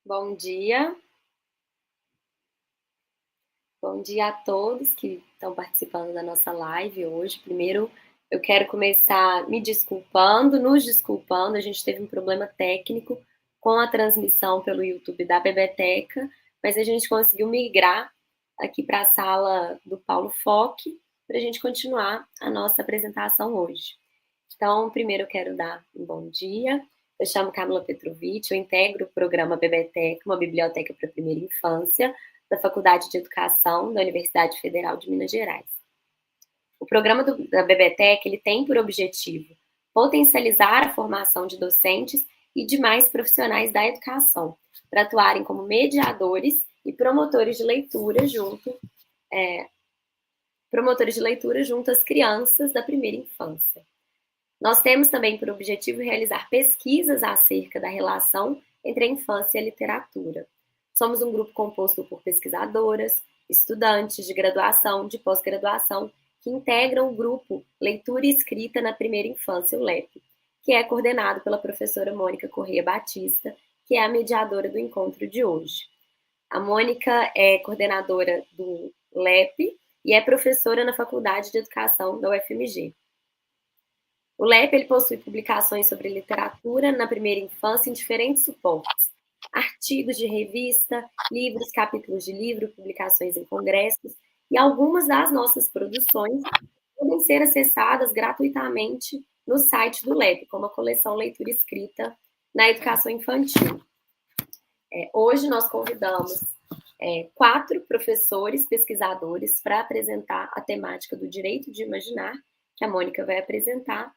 Bom dia. Bom dia a todos que estão participando da nossa live hoje. Primeiro, eu quero começar me desculpando, nos desculpando. A gente teve um problema técnico com a transmissão pelo YouTube da Bebeteca, mas a gente conseguiu migrar aqui para a sala do Paulo Foque para a gente continuar a nossa apresentação hoje. Então, primeiro eu quero dar um bom dia. Eu chamo Camila Petrovic, eu integro o programa Bebeteca, uma biblioteca para a primeira infância, da Faculdade de Educação da Universidade Federal de Minas Gerais. O programa da Bebeteca ele tem por objetivo potencializar a formação de docentes e demais profissionais da educação, para atuarem como mediadores e promotores de leitura junto às crianças da primeira infância. Nós temos também por objetivo realizar pesquisas acerca da relação entre a infância e a literatura. Somos um grupo composto por pesquisadoras, estudantes de graduação, de pós-graduação, que integram o grupo Leitura e Escrita na Primeira Infância, o LEP, que é coordenado pela professora Mônica Corrêa Batista, que é a mediadora do encontro de hoje. A Mônica é coordenadora do LEP e é professora na Faculdade de Educação da UFMG. O LEP ele possui publicações sobre literatura na primeira infância em diferentes suportes, artigos de revista, livros, capítulos de livro, publicações em congressos, e algumas das nossas produções podem ser acessadas gratuitamente no site do LEP, como a coleção Leitura Escrita na Educação Infantil. Hoje nós convidamos 4 professores pesquisadores para apresentar a temática do direito de imaginar, que a Mônica vai apresentar,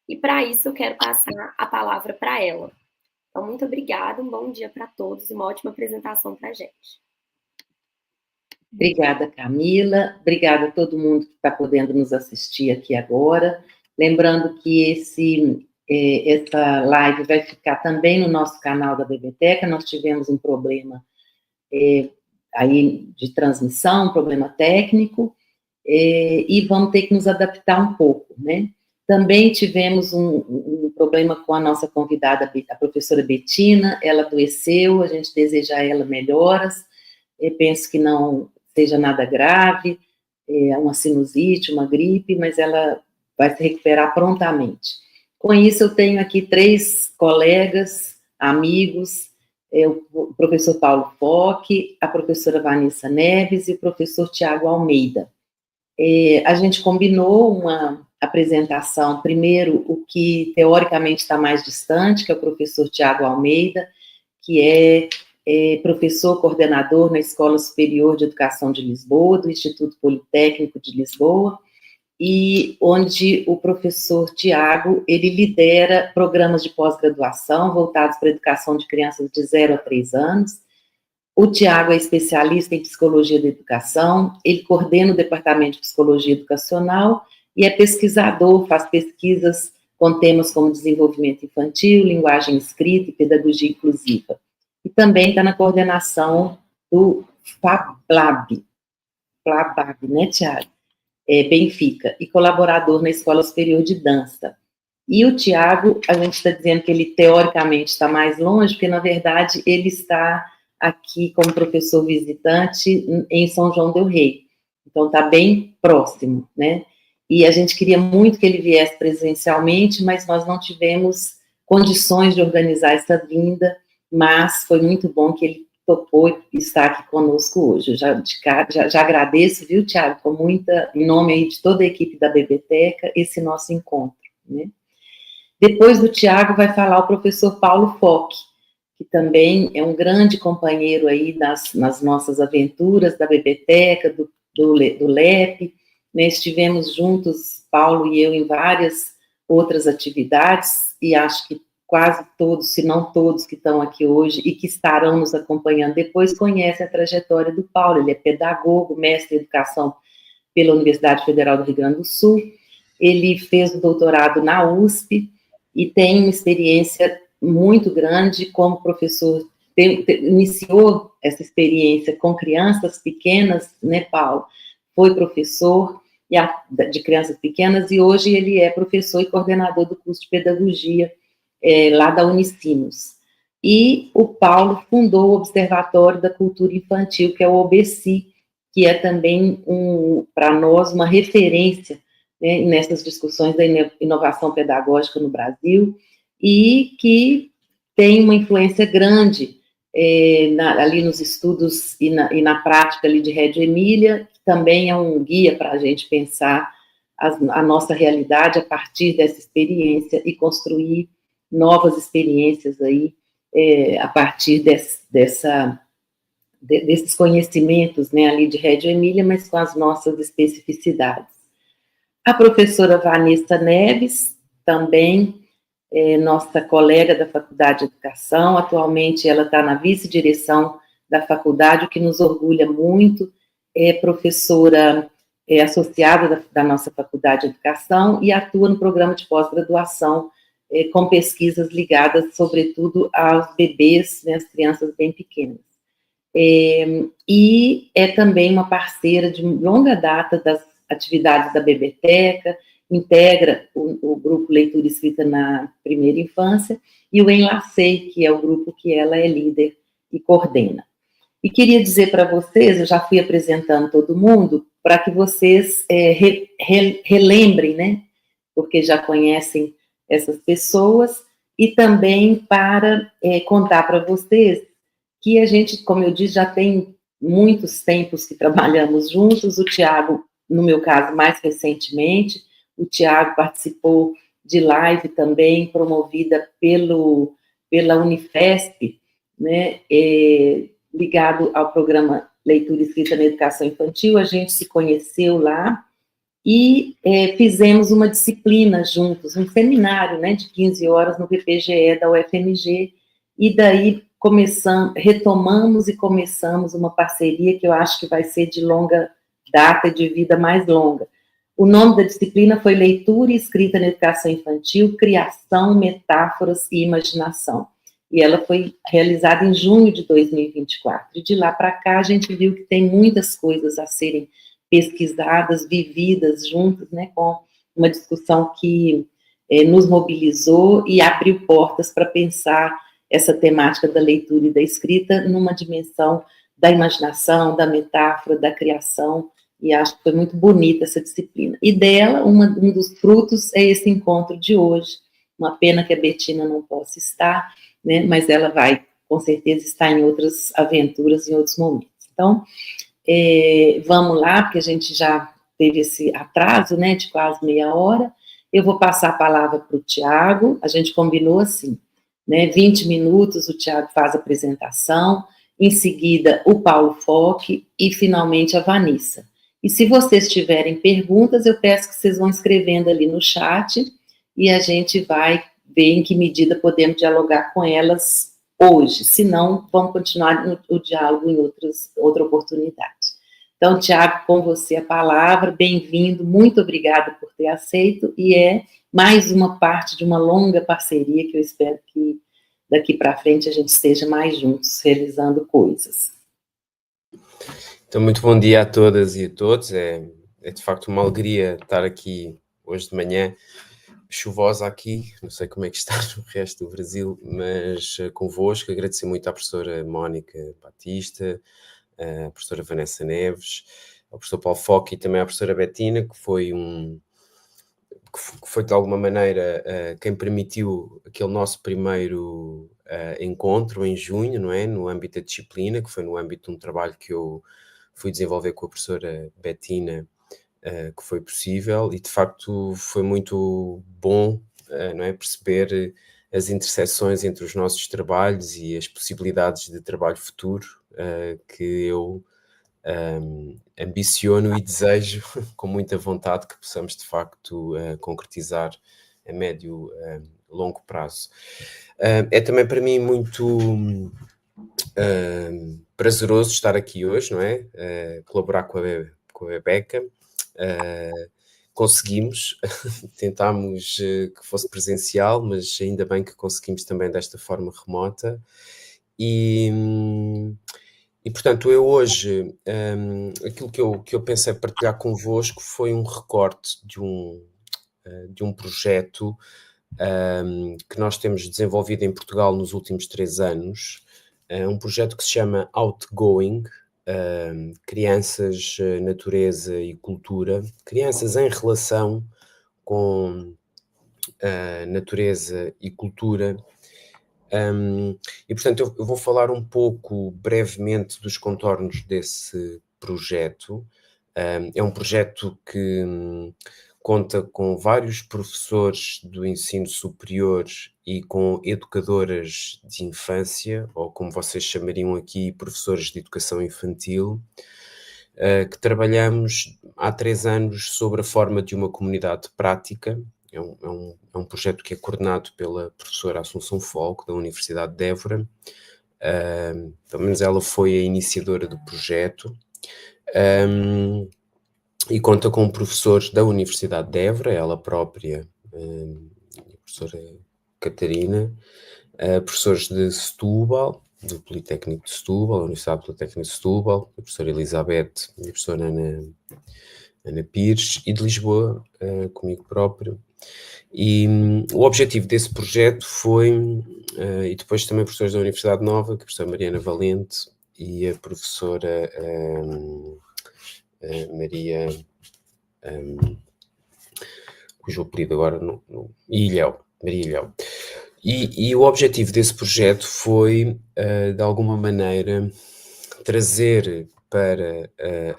e para isso eu quero passar a palavra para ela. Então, muito obrigada, um bom dia para todos e uma ótima apresentação para a gente. Obrigada, Camila. Obrigada a todo mundo que está podendo nos assistir aqui agora. Lembrando que essa live vai ficar também no nosso canal da Bebeteca. Nós tivemos um problema aí de transmissão, um problema técnico, e vamos ter que nos adaptar um pouco, né? Também tivemos um problema com a nossa convidada, a professora Betina, ela adoeceu, a gente deseja a ela melhoras, eu penso que não seja nada grave, uma sinusite, uma gripe, mas ela vai se recuperar prontamente. Com isso, eu tenho aqui 3 colegas, amigos, o professor Paulo Foque, a professora Vanessa Neves e o professor Tiago Almeida. A gente combinou uma apresentação, primeiro, o que teoricamente está mais distante, que é o professor Tiago Almeida, que é professor coordenador na Escola Superior de Educação de Lisboa, do Instituto Politécnico de Lisboa, e onde o professor Tiago, ele lidera programas de pós-graduação voltados para a educação de crianças de 0 a 3 anos. O Tiago é especialista em psicologia da educação, ele coordena o departamento de psicologia educacional e é pesquisador, faz pesquisas com temas como desenvolvimento infantil, linguagem escrita e pedagogia inclusiva. E também está na coordenação do FABLAB, né, Tiago? Benfica, e colaborador na Escola Superior de Dança. E o Tiago, a gente está dizendo que ele teoricamente está mais longe, porque na verdade ele está aqui como professor visitante em São João del Rei. Então está bem próximo, né? E a gente queria muito que ele viesse presencialmente, mas nós não tivemos condições de organizar essa vinda, mas foi muito bom que ele topou estar aqui conosco hoje. Eu já agradeço, viu, Tiago, em nome aí de toda a equipe da Bebeteca, esse nosso encontro, né? Depois do Tiago vai falar o professor Paulo Foque, que também é um grande companheiro aí nas nossas aventuras da Bebeteca, do LEP, né? Estivemos juntos, Paulo e eu, em várias outras atividades, e acho que quase todos, se não todos que estão aqui hoje e que estarão nos acompanhando depois, conhecem a trajetória do Paulo. Ele é pedagogo, mestre em educação pela Universidade Federal do Rio Grande do Sul, ele fez o doutorado na USP e tem uma experiência muito grande como professor, iniciou essa experiência com crianças pequenas, né, Paulo? Foi professor de crianças pequenas e hoje ele é professor e coordenador do curso de pedagogia lá da Unicinos. e o Paulo fundou o Observatório da Cultura Infantil, que é o OBCI, que é também, para nós, uma referência, né, nessas discussões da inovação pedagógica no Brasil, e que tem uma influência grande ali nos estudos e na prática ali de Reggio Emília, que também é um guia para a gente pensar a nossa realidade a partir dessa experiência e construir novas experiências aí a partir desses conhecimentos, né, ali de Reggio Emília, mas com as nossas especificidades. A professora Vanessa Neves, também nossa colega da Faculdade de Educação, atualmente ela está na vice-direção da faculdade, o que nos orgulha muito, é professora associada da nossa Faculdade de Educação e atua no programa de pós-graduação com pesquisas ligadas, sobretudo, aos bebês, né, as crianças bem pequenas. E é também uma parceira de longa data das atividades da Biblioteca, integra o grupo Leitura e Escrita na Primeira Infância, e o Enlacei, que é o grupo que ela é líder e coordena. E queria dizer para vocês, eu já fui apresentando todo mundo, para que vocês relembrem, né, porque já conhecem essas pessoas, e também para contar para vocês que a gente, como eu disse, já tem muitos tempos que trabalhamos juntos, o Tiago, no meu caso, mais recentemente, o Tiago participou de live também, promovida pela Unifesp, né, ligado ao programa Leitura e Escrita na Educação Infantil. A gente se conheceu lá e fizemos uma disciplina juntos, um seminário, né, de 15 horas no PPGE da UFMG, e daí retomamos e começamos uma parceria que eu acho que vai ser de longa data, de vida mais longa. O nome da disciplina foi Leitura e Escrita na Educação Infantil, Criação, Metáforas e Imaginação. E ela foi realizada em junho de 2024. E de lá para cá a gente viu que tem muitas coisas a serem pesquisadas, vividas juntas, né, com uma discussão que nos mobilizou e abriu portas para pensar essa temática da leitura e da escrita numa dimensão da imaginação, da metáfora, da criação, e acho que foi muito bonita essa disciplina. E dela, um dos frutos é esse encontro de hoje. Uma pena que a Betina não possa estar, né, mas ela vai, com certeza, estar em outras aventuras, em outros momentos. Então, vamos lá, porque a gente já teve esse atraso, né, de quase meia hora. Eu vou passar a palavra para o Tiago, a gente combinou assim, né, 20 minutos o Tiago faz a apresentação, em seguida o Paulo Foque e, finalmente, a Vanessa. E se vocês tiverem perguntas, eu peço que vocês vão escrevendo ali no chat e a gente vai ver em que medida podemos dialogar com elas hoje. Se não, vamos continuar o diálogo em outra oportunidade. Então, Tiago, com você a palavra, bem-vindo, muito obrigada por ter aceito, e é mais uma parte de uma longa parceria que eu espero que daqui para frente a gente esteja mais juntos, realizando coisas. Então, muito bom dia a todas e a todos. É de facto uma alegria estar aqui hoje de manhã, chuvosa aqui, não sei como é que está no resto do Brasil, mas convosco. Agradecer muito à professora Mónica Batista, à professora Vanessa Neves, ao professor Paulo Foque e também à professora Betina, que foi de alguma maneira quem permitiu aquele nosso primeiro encontro em junho, não é? No âmbito da disciplina, que foi no âmbito de um trabalho que eu fui desenvolver com a professora Betina, que foi possível, e de facto foi muito bom, não é? Perceber as interseções entre os nossos trabalhos e as possibilidades de trabalho futuro que eu ambiciono e desejo com muita vontade que possamos de facto concretizar a médio longo prazo. É também para mim muito prazeroso estar aqui hoje, não é? Colaborar com a Beca. Conseguimos, tentámos que fosse presencial, mas ainda bem que conseguimos também desta forma remota. E portanto, eu hoje, aquilo que eu pensei partilhar convosco foi um recorte de um projeto que nós temos desenvolvido em Portugal nos últimos 3 anos, um projeto que se chama Outgoing, Crianças, Natureza e Cultura, crianças em relação com natureza e cultura. E portanto eu vou falar um pouco brevemente dos contornos desse projeto. É um projeto que conta com vários professores do ensino superior e com educadoras de infância, ou como vocês chamariam aqui, professores de educação infantil, que trabalhamos há 3 anos sobre a forma de uma comunidade prática. É um projeto que é coordenado pela professora Assunção Folco, da Universidade de Évora. Pelo menos ela foi a iniciadora do projeto. E conta com professores da Universidade de Évora, ela própria, a professora Catarina, professores de Setúbal, do Politécnico de Setúbal, a Universidade Politécnica de Setúbal, a professora Elizabeth e a professora Ana Pires, e de Lisboa, comigo próprio. E o objetivo desse projeto foi, e depois também professores da Universidade Nova, que a professora Mariana Valente e a professora Maria, cujo apelido agora Ilhéu, Maria Ilhéu. E o objetivo desse projeto foi, de alguma maneira, trazer para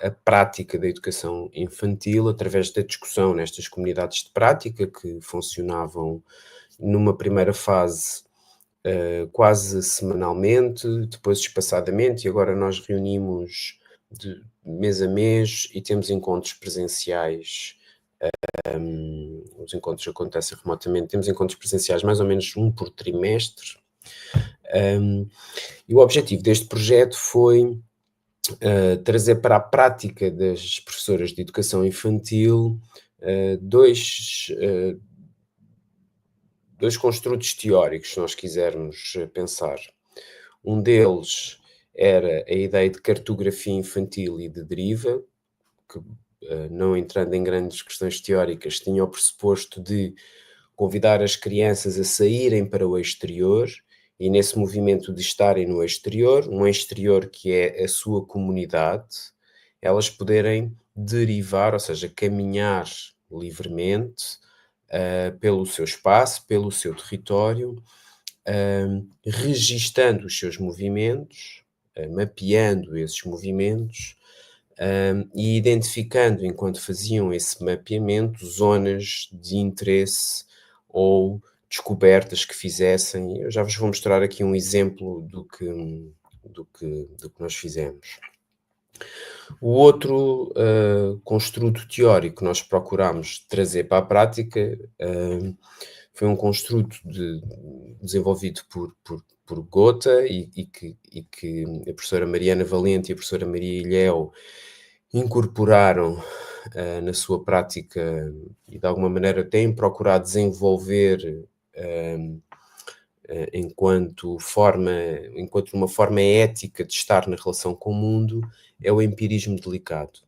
a prática da educação infantil, através da discussão nestas comunidades de prática, que funcionavam numa primeira fase quase semanalmente, depois espaçadamente, e agora nós reunimos de mês a mês e temos encontros presenciais. Os encontros acontecem remotamente, temos encontros presenciais mais ou menos um por trimestre. E o objetivo deste projeto foi trazer para a prática das professoras de educação infantil dois construtos teóricos, se nós quisermos pensar. Um deles era a ideia de cartografia infantil e de deriva, que, não entrando em grandes questões teóricas, tinha o pressuposto de convidar as crianças a saírem para o exterior, e nesse movimento de estarem no exterior, um exterior que é a sua comunidade, elas poderem derivar, ou seja, caminhar livremente pelo seu espaço, pelo seu território, registando os seus movimentos, mapeando esses movimentos, e identificando, enquanto faziam esse mapeamento, zonas de interesse ou descobertas que fizessem. Eu já vos vou mostrar aqui um exemplo do que nós fizemos. O outro construto teórico que nós procurámos trazer para a prática foi um construto desenvolvido por Gotha e que a professora Mariana Valente e a professora Maria Ilhéu incorporaram na sua prática e de alguma maneira têm procurado desenvolver enquanto uma forma ética de estar na relação com o mundo, é o empirismo delicado.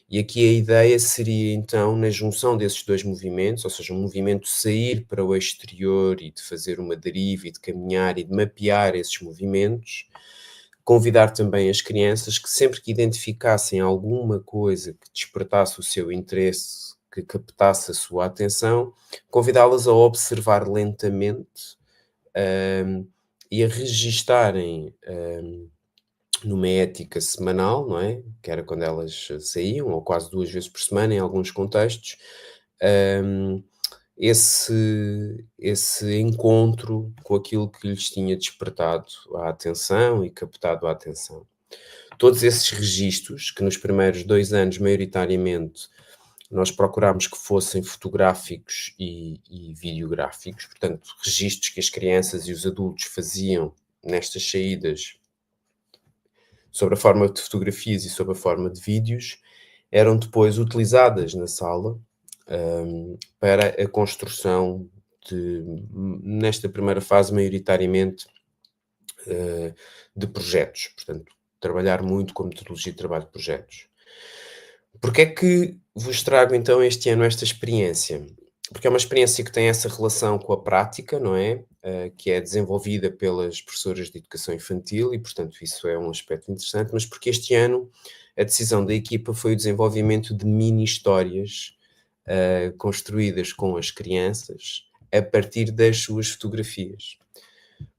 E aqui a ideia seria então, na junção desses dois movimentos, ou seja, um movimento de sair para o exterior e de fazer uma deriva e de caminhar e de mapear esses movimentos, convidar também as crianças que sempre que identificassem alguma coisa que despertasse o seu interesse, que captasse a sua atenção, convidá-las a observar lentamente e a registarem numa ética semanal, não é? Que era quando elas saíam, ou quase 2 vezes por semana, em alguns contextos, esse encontro com aquilo que lhes tinha despertado a atenção e captado a atenção. Todos esses registros, que nos primeiros 2 anos, maioritariamente, nós procurámos que fossem fotográficos e videográficos, portanto, registros que as crianças e os adultos faziam nestas saídas sobre a forma de fotografias e sobre a forma de vídeos, eram depois utilizadas na sala para a construção nesta primeira fase, maioritariamente, de projetos. Portanto, trabalhar muito com metodologia de trabalho de projetos. Porquê é que vos trago, então, este ano esta experiência? porque é uma experiência que tem essa relação com a prática, não é? Que é desenvolvida pelas professoras de educação infantil e, portanto, isso é um aspecto interessante, mas porque este ano a decisão da equipa foi o desenvolvimento de mini-histórias construídas com as crianças a partir das suas fotografias.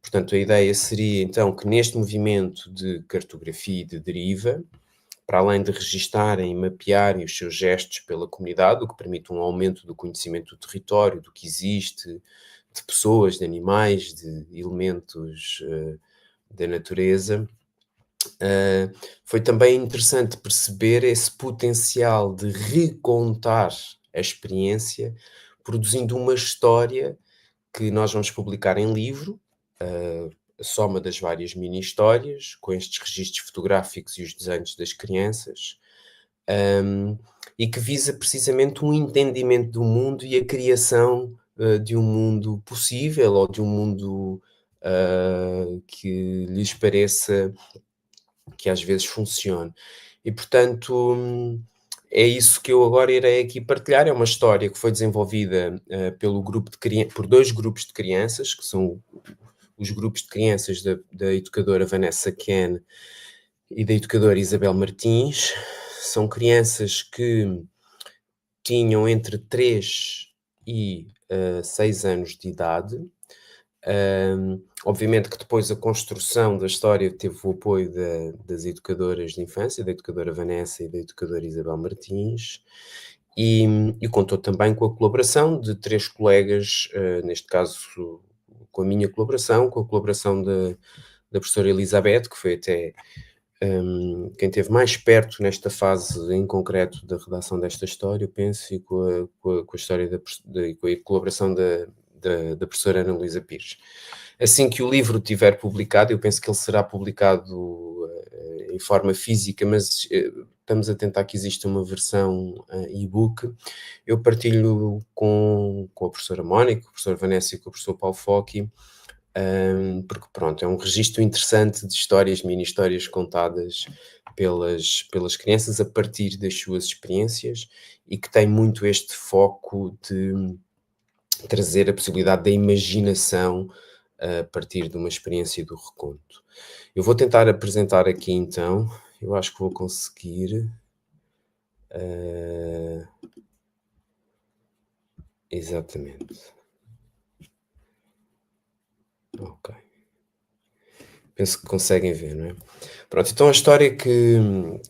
Portanto, a ideia seria, então, que neste movimento de cartografia e de deriva, para além de registarem e mapearem os seus gestos pela comunidade, o que permite um aumento do conhecimento do território, do que existe, de pessoas, de animais, de elementos da natureza, foi também interessante perceber esse potencial de recontar a experiência, produzindo uma história que nós vamos publicar em livro, a soma das várias mini-histórias, com estes registros fotográficos e os desenhos das crianças, e que visa precisamente um entendimento do mundo e a criação de um mundo possível, ou de um mundo que lhes pareça que às vezes funcione. E, portanto, é isso que eu agora irei aqui partilhar. É uma história que foi desenvolvida pelo grupo por 2 grupos de crianças, que são os grupos de crianças da educadora Vanessa Ken e da educadora Isabel Martins. São crianças que tinham entre 3 e 6 anos de idade. Obviamente que depois a construção da história teve o apoio das educadoras de infância, da educadora Vanessa e da educadora Isabel Martins, e contou também com a colaboração de 3 colegas, neste caso com a minha colaboração, com a colaboração da professora Elizabeth, que foi até quem esteve mais perto nesta fase em concreto da redação desta história, eu penso, e com a história com a colaboração da professora Ana Luísa Pires. Assim que o livro estiver publicado, eu penso que ele será publicado em forma física, mas estamos a tentar que exista uma versão e-book. Eu partilho com a professora Mónica, com a professora Vanessa e com o professor Paulo Focchi, porque pronto, é um registro interessante de histórias, mini-histórias contadas pelas crianças a partir das suas experiências e que tem muito este foco de trazer a possibilidade da imaginação a partir de uma experiência do reconto. Eu vou tentar apresentar aqui então, eu acho que vou conseguir. Exatamente. Ok. Penso que conseguem ver, não é? Pronto, então a história que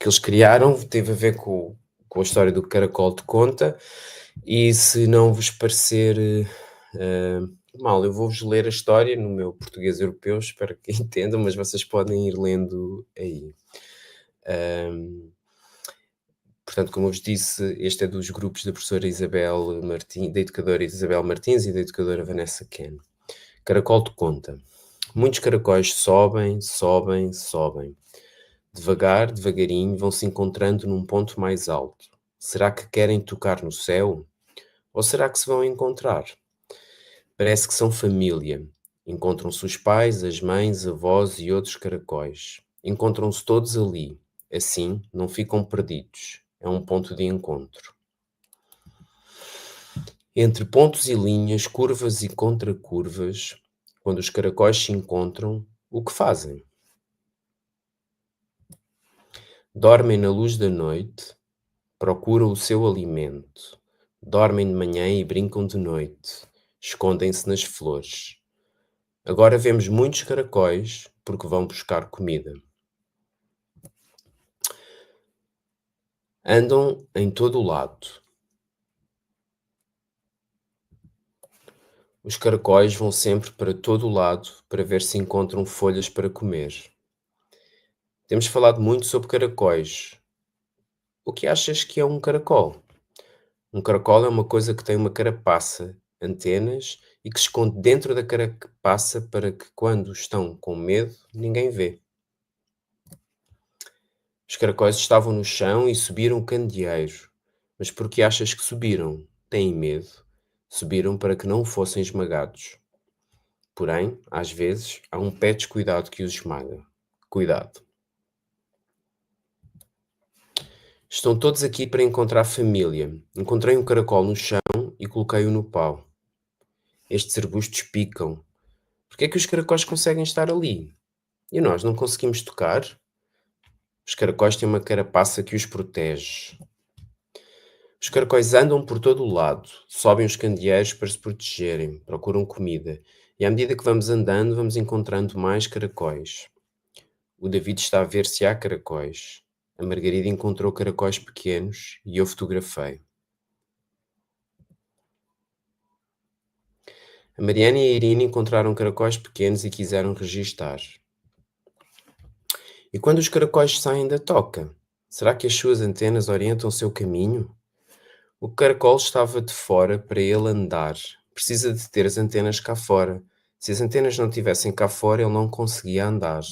eles criaram teve a ver com a história do Caracol de Conta, e se não vos parecer mal, eu vou-vos ler a história no meu português europeu, espero que entendam, mas vocês podem ir lendo aí. Portanto, como eu vos disse, este é dos grupos da professora Isabel Martins, da educadora Isabel Martins e da educadora Vanessa Ken. Caracol de Conta. Muitos caracóis sobem, sobem, sobem. Devagar, devagarinho, vão se encontrando num ponto mais alto. Será que querem tocar no céu? Ou será que se vão encontrar? Parece que são família. Encontram-se os pais, as mães, avós e outros caracóis. Encontram-se todos ali. Assim, não ficam perdidos. É um ponto de encontro. Entre pontos e linhas, curvas e contracurvas, quando os caracóis se encontram, o que fazem? Dormem na luz da noite, procuram o seu alimento. Dormem de manhã e brincam de noite. Escondem-se nas flores. Agora vemos muitos caracóis porque vão buscar comida. Andam em todo o lado. Os caracóis vão sempre para todo o lado para ver se encontram folhas para comer. Temos falado muito sobre caracóis. O que achas que é um caracol? Um caracol é uma coisa que tem uma carapaça, antenas, e que se esconde dentro da carapaça para que, quando estão com medo, ninguém vê. Os caracóis estavam no chão e subiram o candeeiro. Mas por que achas que subiram? Têm medo. Subiram para que não fossem esmagados. Porém, às vezes, há um pé descuidado que os esmaga. Cuidado. Estão todos aqui para encontrar família. Encontrei um caracol no chão e coloquei-o no pau. Estes arbustos picam. Por que é que os caracóis conseguem estar ali? E nós não conseguimos tocar? Os caracóis têm uma carapaça que os protege. Os caracóis andam por todo o lado, sobem os candeeiros para se protegerem, procuram comida. E à medida que vamos andando, vamos encontrando mais caracóis. O David está a ver se há caracóis. A Margarida encontrou caracóis pequenos e eu fotografei. A Mariana e a Irina encontraram caracóis pequenos e quiseram registar. E quando os caracóis saem da toca, será que as suas antenas orientam o seu caminho? O caracol estava de fora para ele andar. Precisa de ter as antenas cá fora. Se as antenas não estivessem cá fora, ele não conseguia andar.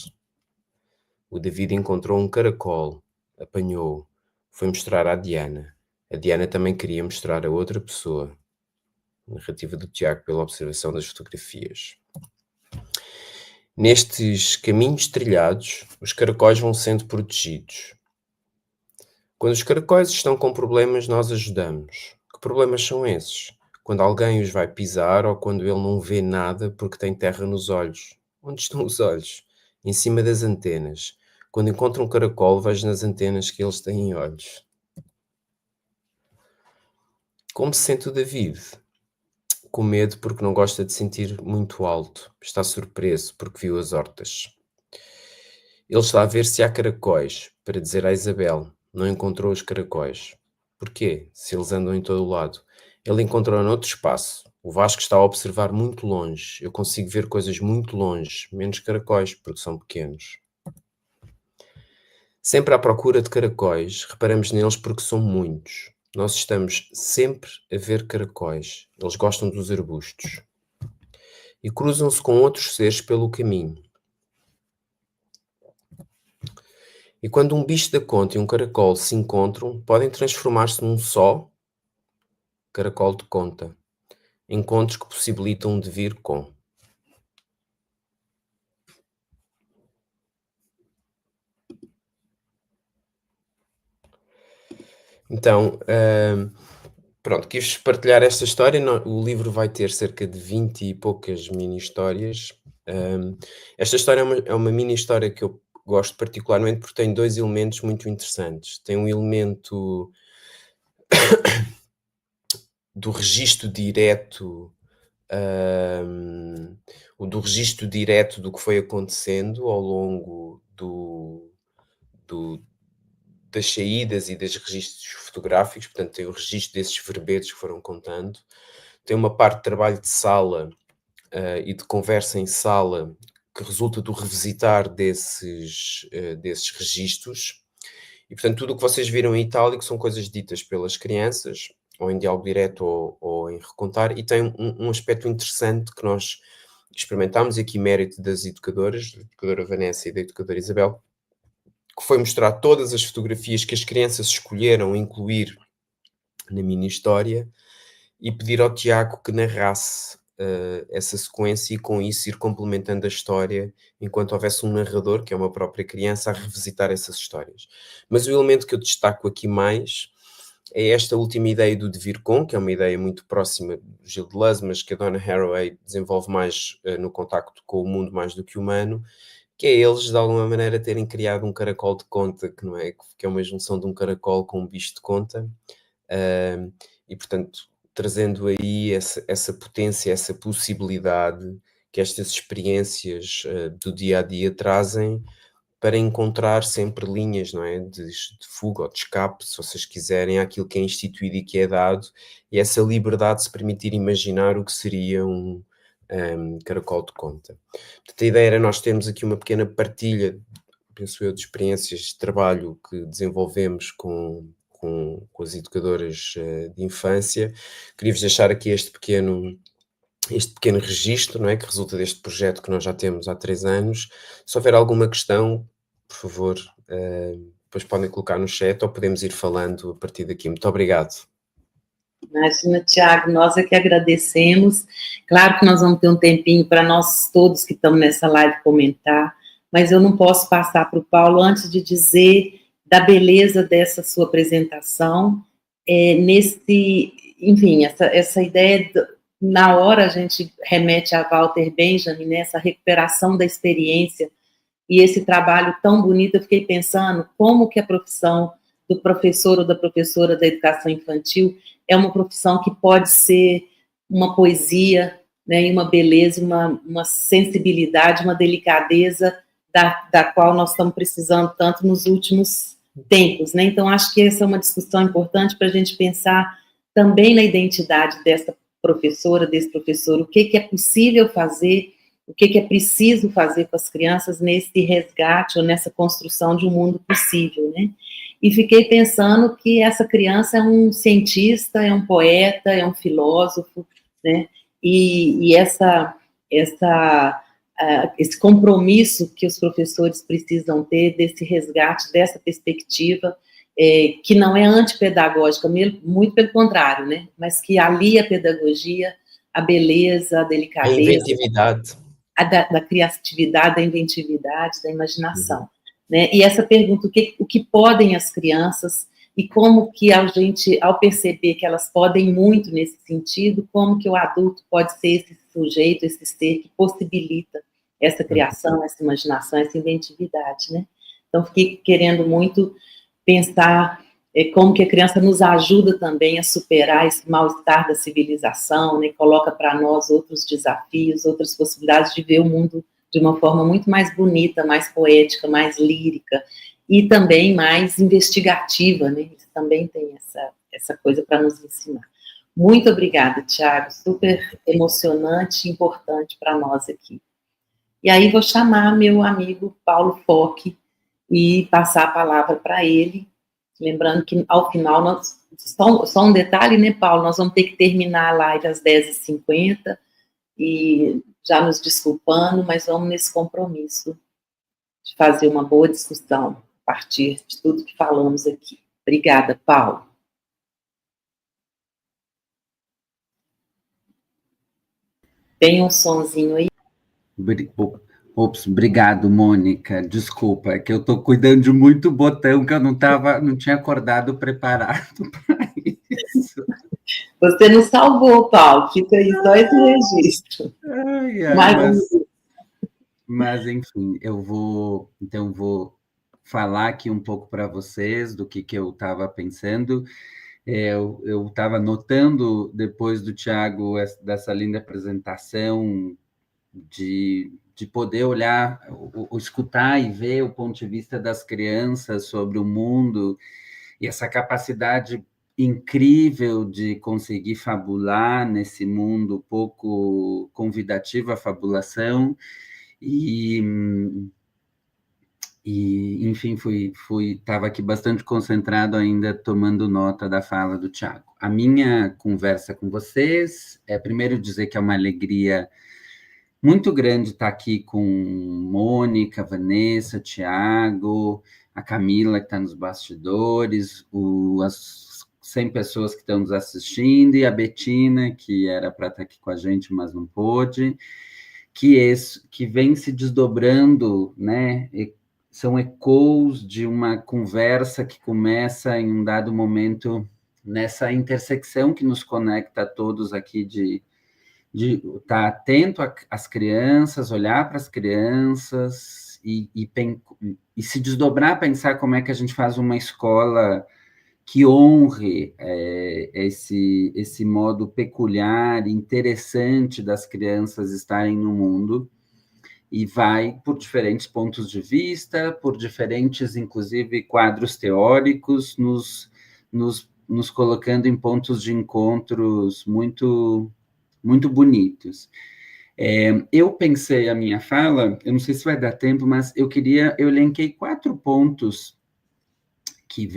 O David encontrou um caracol, apanhou-o, foi mostrar à Diana. A Diana também queria mostrar a outra pessoa. Narrativa do Tiago pela observação das fotografias. Nestes caminhos trilhados, os caracóis vão sendo protegidos. Quando os caracóis estão com problemas, nós ajudamos. Que problemas são esses? Quando alguém os vai pisar ou quando ele não vê nada porque tem terra nos olhos. Onde estão os olhos? Em cima das antenas. Quando encontro um caracol, vejo nas antenas que eles têm olhos. Como se sente o David? Com medo porque não gosta de sentir muito alto. Está surpreso porque viu as hortas. Ele está a ver se há caracóis, para dizer à Isabel. Não encontrou os caracóis. Porquê? Se eles andam em todo o lado. Ele encontrou noutro espaço. O Vasco está a observar muito longe. Eu consigo ver coisas muito longe, menos caracóis, porque são pequenos. Sempre à procura de caracóis, reparamos neles porque são muitos. Nós estamos sempre a ver caracóis. Eles gostam dos arbustos. E cruzam-se com outros seres pelo caminho. E quando um bicho da conta e um caracol se encontram, podem transformar-se num só caracol de conta. Encontros que possibilitam um devir com. Então, pronto, quis partilhar esta história. O livro vai ter cerca de 20 e poucas mini-histórias. Esta história é uma mini-história que eu gosto particularmente porque tem dois elementos muito interessantes. Tem um elemento do registro direto, do registro direto do que foi acontecendo ao longo das saídas e dos registros fotográficos, portanto tem o registro desses verbetes que foram contando, tem uma parte de trabalho de sala e de conversa em sala que resulta do revisitar desses registros, e portanto tudo o que vocês viram em itálico são coisas ditas pelas crianças, ou em diálogo direto ou em recontar, e tem um aspecto interessante que nós experimentámos, e aqui mérito das educadoras, da educadora Vanessa e da educadora Isabel, que foi mostrar todas as fotografias que as crianças escolheram incluir na mini-história e pedir ao Tiago que narrasse essa sequência e com isso ir complementando a história enquanto houvesse um narrador, que é uma própria criança, a revisitar essas histórias. Mas o elemento que eu destaco aqui mais é esta última ideia do devir com, que é uma ideia muito próxima do Gilles Deleuze, mas que a Donna Haraway desenvolve mais no contacto com o mundo mais do que humano, que é eles, de alguma maneira, terem criado um caracol de conta, que não é? Que é uma junção de um caracol com um bicho de conta, e, portanto, trazendo aí essa potência, essa possibilidade que estas experiências do dia-a-dia trazem para encontrar sempre linhas, não é? De fuga ou de escape, se vocês quiserem, àquilo que é instituído e que é dado, e essa liberdade de se permitir imaginar o que seria um caracol de conta. Portanto, a ideia era nós termos aqui uma pequena partilha, penso eu, de experiências de trabalho que desenvolvemos com as educadoras de infância. Queria-vos deixar aqui este pequeno registro, não é, que resulta deste projeto que nós já temos há 3 anos. Se houver alguma questão, por favor, depois podem colocar no chat ou podemos ir falando a partir daqui. Muito obrigado. Imagina, Tiago, nós é que agradecemos. Claro que nós vamos ter um tempinho para nós todos que estamos nessa live comentar, mas eu não posso passar para o Paulo antes de dizer da beleza dessa sua apresentação, nesse enfim, essa ideia, na hora a gente remete a Walter Benjamin, né, essa recuperação da experiência, e esse trabalho tão bonito, eu fiquei pensando como que a profissão do professor ou da professora da educação infantil é uma profissão que pode ser uma poesia, né, e uma beleza, uma sensibilidade, uma delicadeza da qual nós estamos precisando tanto nos últimos tempos, né? Então, acho que essa é uma discussão importante para a gente pensar também na identidade dessa professora, desse professor, o que é possível fazer, o que é preciso fazer com as crianças nesse resgate ou nessa construção de um mundo possível, né? E fiquei pensando que essa criança é um cientista, é um poeta, é um filósofo, né? E esse compromisso que os professores precisam ter desse resgate, dessa perspectiva, que não é antipedagógica, muito pelo contrário, né? Mas que alia a pedagogia, a beleza, a delicadeza, a inventividade, da criatividade, da inventividade, da imaginação. Né? E essa pergunta, o que podem as crianças, e como que a gente, ao perceber que elas podem muito nesse sentido, como que o adulto pode ser esse sujeito, esse ser que possibilita essa criação, essa imaginação, essa inventividade, né? Então, fiquei querendo muito pensar como que a criança nos ajuda também a superar esse mal-estar da civilização, né? Coloca para nós outros desafios, outras possibilidades de ver o mundo de uma forma muito mais bonita, mais poética, mais lírica, e também mais investigativa, né? Eles também tem essa coisa para nos ensinar. Muito obrigada, Tiago, super emocionante e importante para nós aqui. E aí vou chamar meu amigo Paulo Foch e passar a palavra para ele, lembrando que ao final, só um detalhe, né, Paulo, nós vamos ter que terminar a live às 10h50, e já nos desculpando, mas vamos nesse compromisso de fazer uma boa discussão a partir de tudo que falamos aqui. Obrigada, Paulo. Tem um sonzinho aí? Ops, obrigado, Mônica. Desculpa, é que eu estou cuidando de muito botão que eu não tinha acordado preparado para isso. Você não salvou, Paulo, fica aí só esse registro. Mas enfim, eu vou falar aqui um pouco para vocês do que eu estava pensando. Eu estava notando, depois do Tiago, dessa linda apresentação, de poder olhar, escutar e ver o ponto de vista das crianças sobre o mundo, e essa capacidade incrível de conseguir fabular nesse mundo pouco convidativo à fabulação, e enfim, estava aqui bastante concentrado ainda, tomando nota da fala do Tiago. A minha conversa com vocês é, primeiro, dizer que é uma alegria muito grande estar aqui com Mônica, Vanessa, Tiago, a Camila, que está nos bastidores, as 100 pessoas que estão nos assistindo, e a Betina, que era para estar aqui com a gente, mas não pôde, que vem se desdobrando, né? São ecos de uma conversa que começa em um dado momento, nessa intersecção que nos conecta a todos aqui, de estar atento às crianças, olhar para as crianças e se desdobrar, pensar como é que a gente faz uma escola que honre esse modo peculiar, interessante das crianças estarem no mundo, e vai por diferentes pontos de vista, por diferentes, inclusive, quadros teóricos, nos colocando em pontos de encontros muito muito bonitos. Eu pensei a minha fala, eu não sei se vai dar tempo, mas eu elenquei 4 pontos que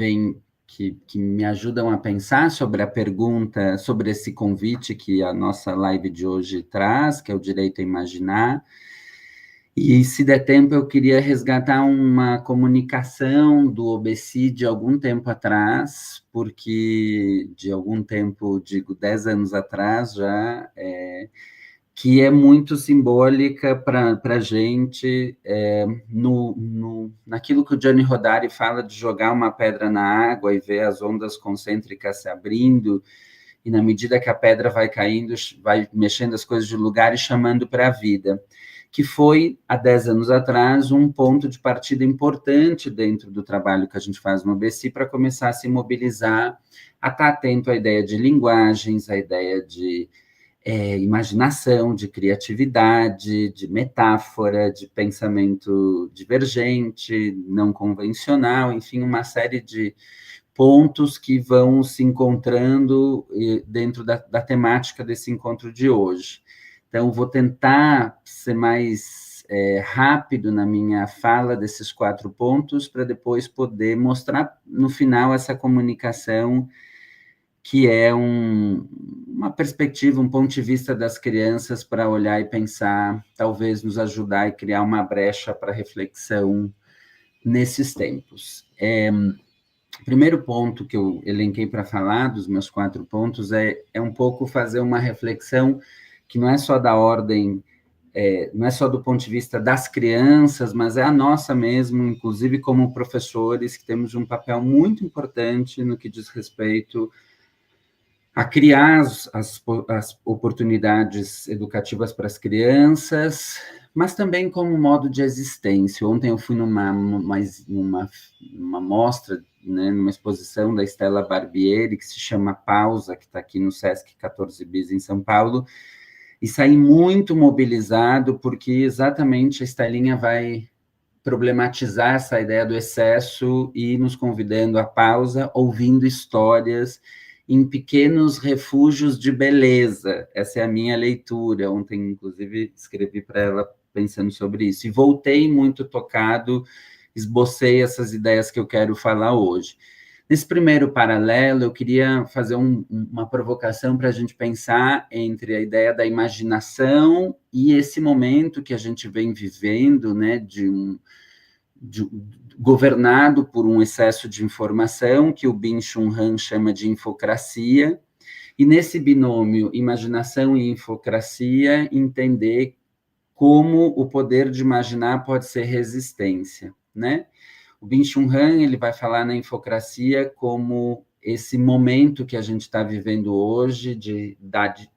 me ajudam a pensar sobre a pergunta, sobre esse convite que a nossa live de hoje traz, que é o direito a imaginar. E, se der tempo, eu queria resgatar uma comunicação do Obesi de algum tempo atrás, porque de algum tempo, digo 10 anos atrás já, que é muito simbólica para a gente, naquilo que o Gianni Rodari fala de jogar uma pedra na água e ver as ondas concêntricas se abrindo, e na medida que a pedra vai caindo, vai mexendo as coisas de lugar e chamando para a vida, que foi, há 10 anos atrás, um ponto de partida importante dentro do trabalho que a gente faz no BC para começar a se mobilizar, a estar atento à ideia de linguagens, à ideia de imaginação, de criatividade, de metáfora, de pensamento divergente, não convencional, enfim, uma série de pontos que vão se encontrando dentro da temática desse encontro de hoje. Então, vou tentar ser mais rápido na minha fala desses 4 pontos, para depois poder mostrar, no final, essa comunicação que é uma perspectiva, um ponto de vista das crianças para olhar e pensar, talvez nos ajudar e criar uma brecha para reflexão nesses tempos. O primeiro ponto que eu elenquei para falar, dos meus 4 pontos, é um pouco fazer uma reflexão que não é só da ordem, não é só do ponto de vista das crianças, mas é a nossa mesmo, inclusive como professores, que temos um papel muito importante no que diz respeito a criar as oportunidades educativas para as crianças, mas também como modo de existência. Ontem eu fui numa mostra, né, numa exposição da Stella Barbieri, que se chama Pausa, que está aqui no Sesc 14 Bis, em São Paulo, e saí muito mobilizado, porque exatamente a Estelinha vai problematizar essa ideia do excesso e nos convidando à pausa, ouvindo histórias em pequenos refúgios de beleza. Essa é a minha leitura. Ontem, inclusive, escrevi para ela pensando sobre isso. E voltei muito tocado, esbocei essas ideias que eu quero falar hoje. Nesse primeiro paralelo, eu queria fazer uma provocação para a gente pensar entre a ideia da imaginação e esse momento que a gente vem vivendo, né, governado por um excesso de informação, que o Byung-Chul Han chama de infocracia, e nesse binômio imaginação e infocracia, entender como o poder de imaginar pode ser resistência, né? O Byung-Chul Han, ele vai falar na infocracia como esse momento que a gente está vivendo hoje de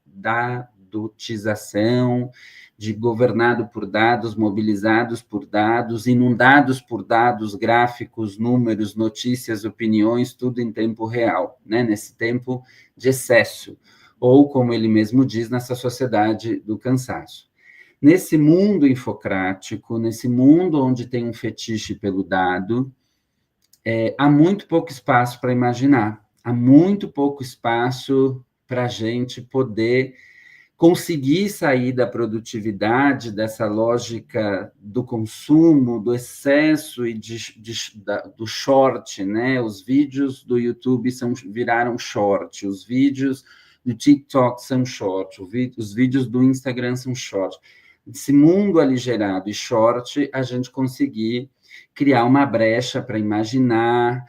dadotização, de governado por dados, mobilizados por dados, inundados por dados, gráficos, números, notícias, opiniões, tudo em tempo real, né? Nesse tempo de excesso, ou, como ele mesmo diz, nessa sociedade do cansaço. Nesse mundo infocrático, nesse mundo onde tem um fetiche pelo dado, há muito pouco espaço para imaginar, há muito pouco espaço para a gente poder conseguir sair da produtividade, dessa lógica do consumo, do excesso e do short, né? Os vídeos do YouTube viraram short, os vídeos do TikTok são short, os vídeos do Instagram são short. Esse mundo aligerado e short, a gente conseguir criar uma brecha para imaginar,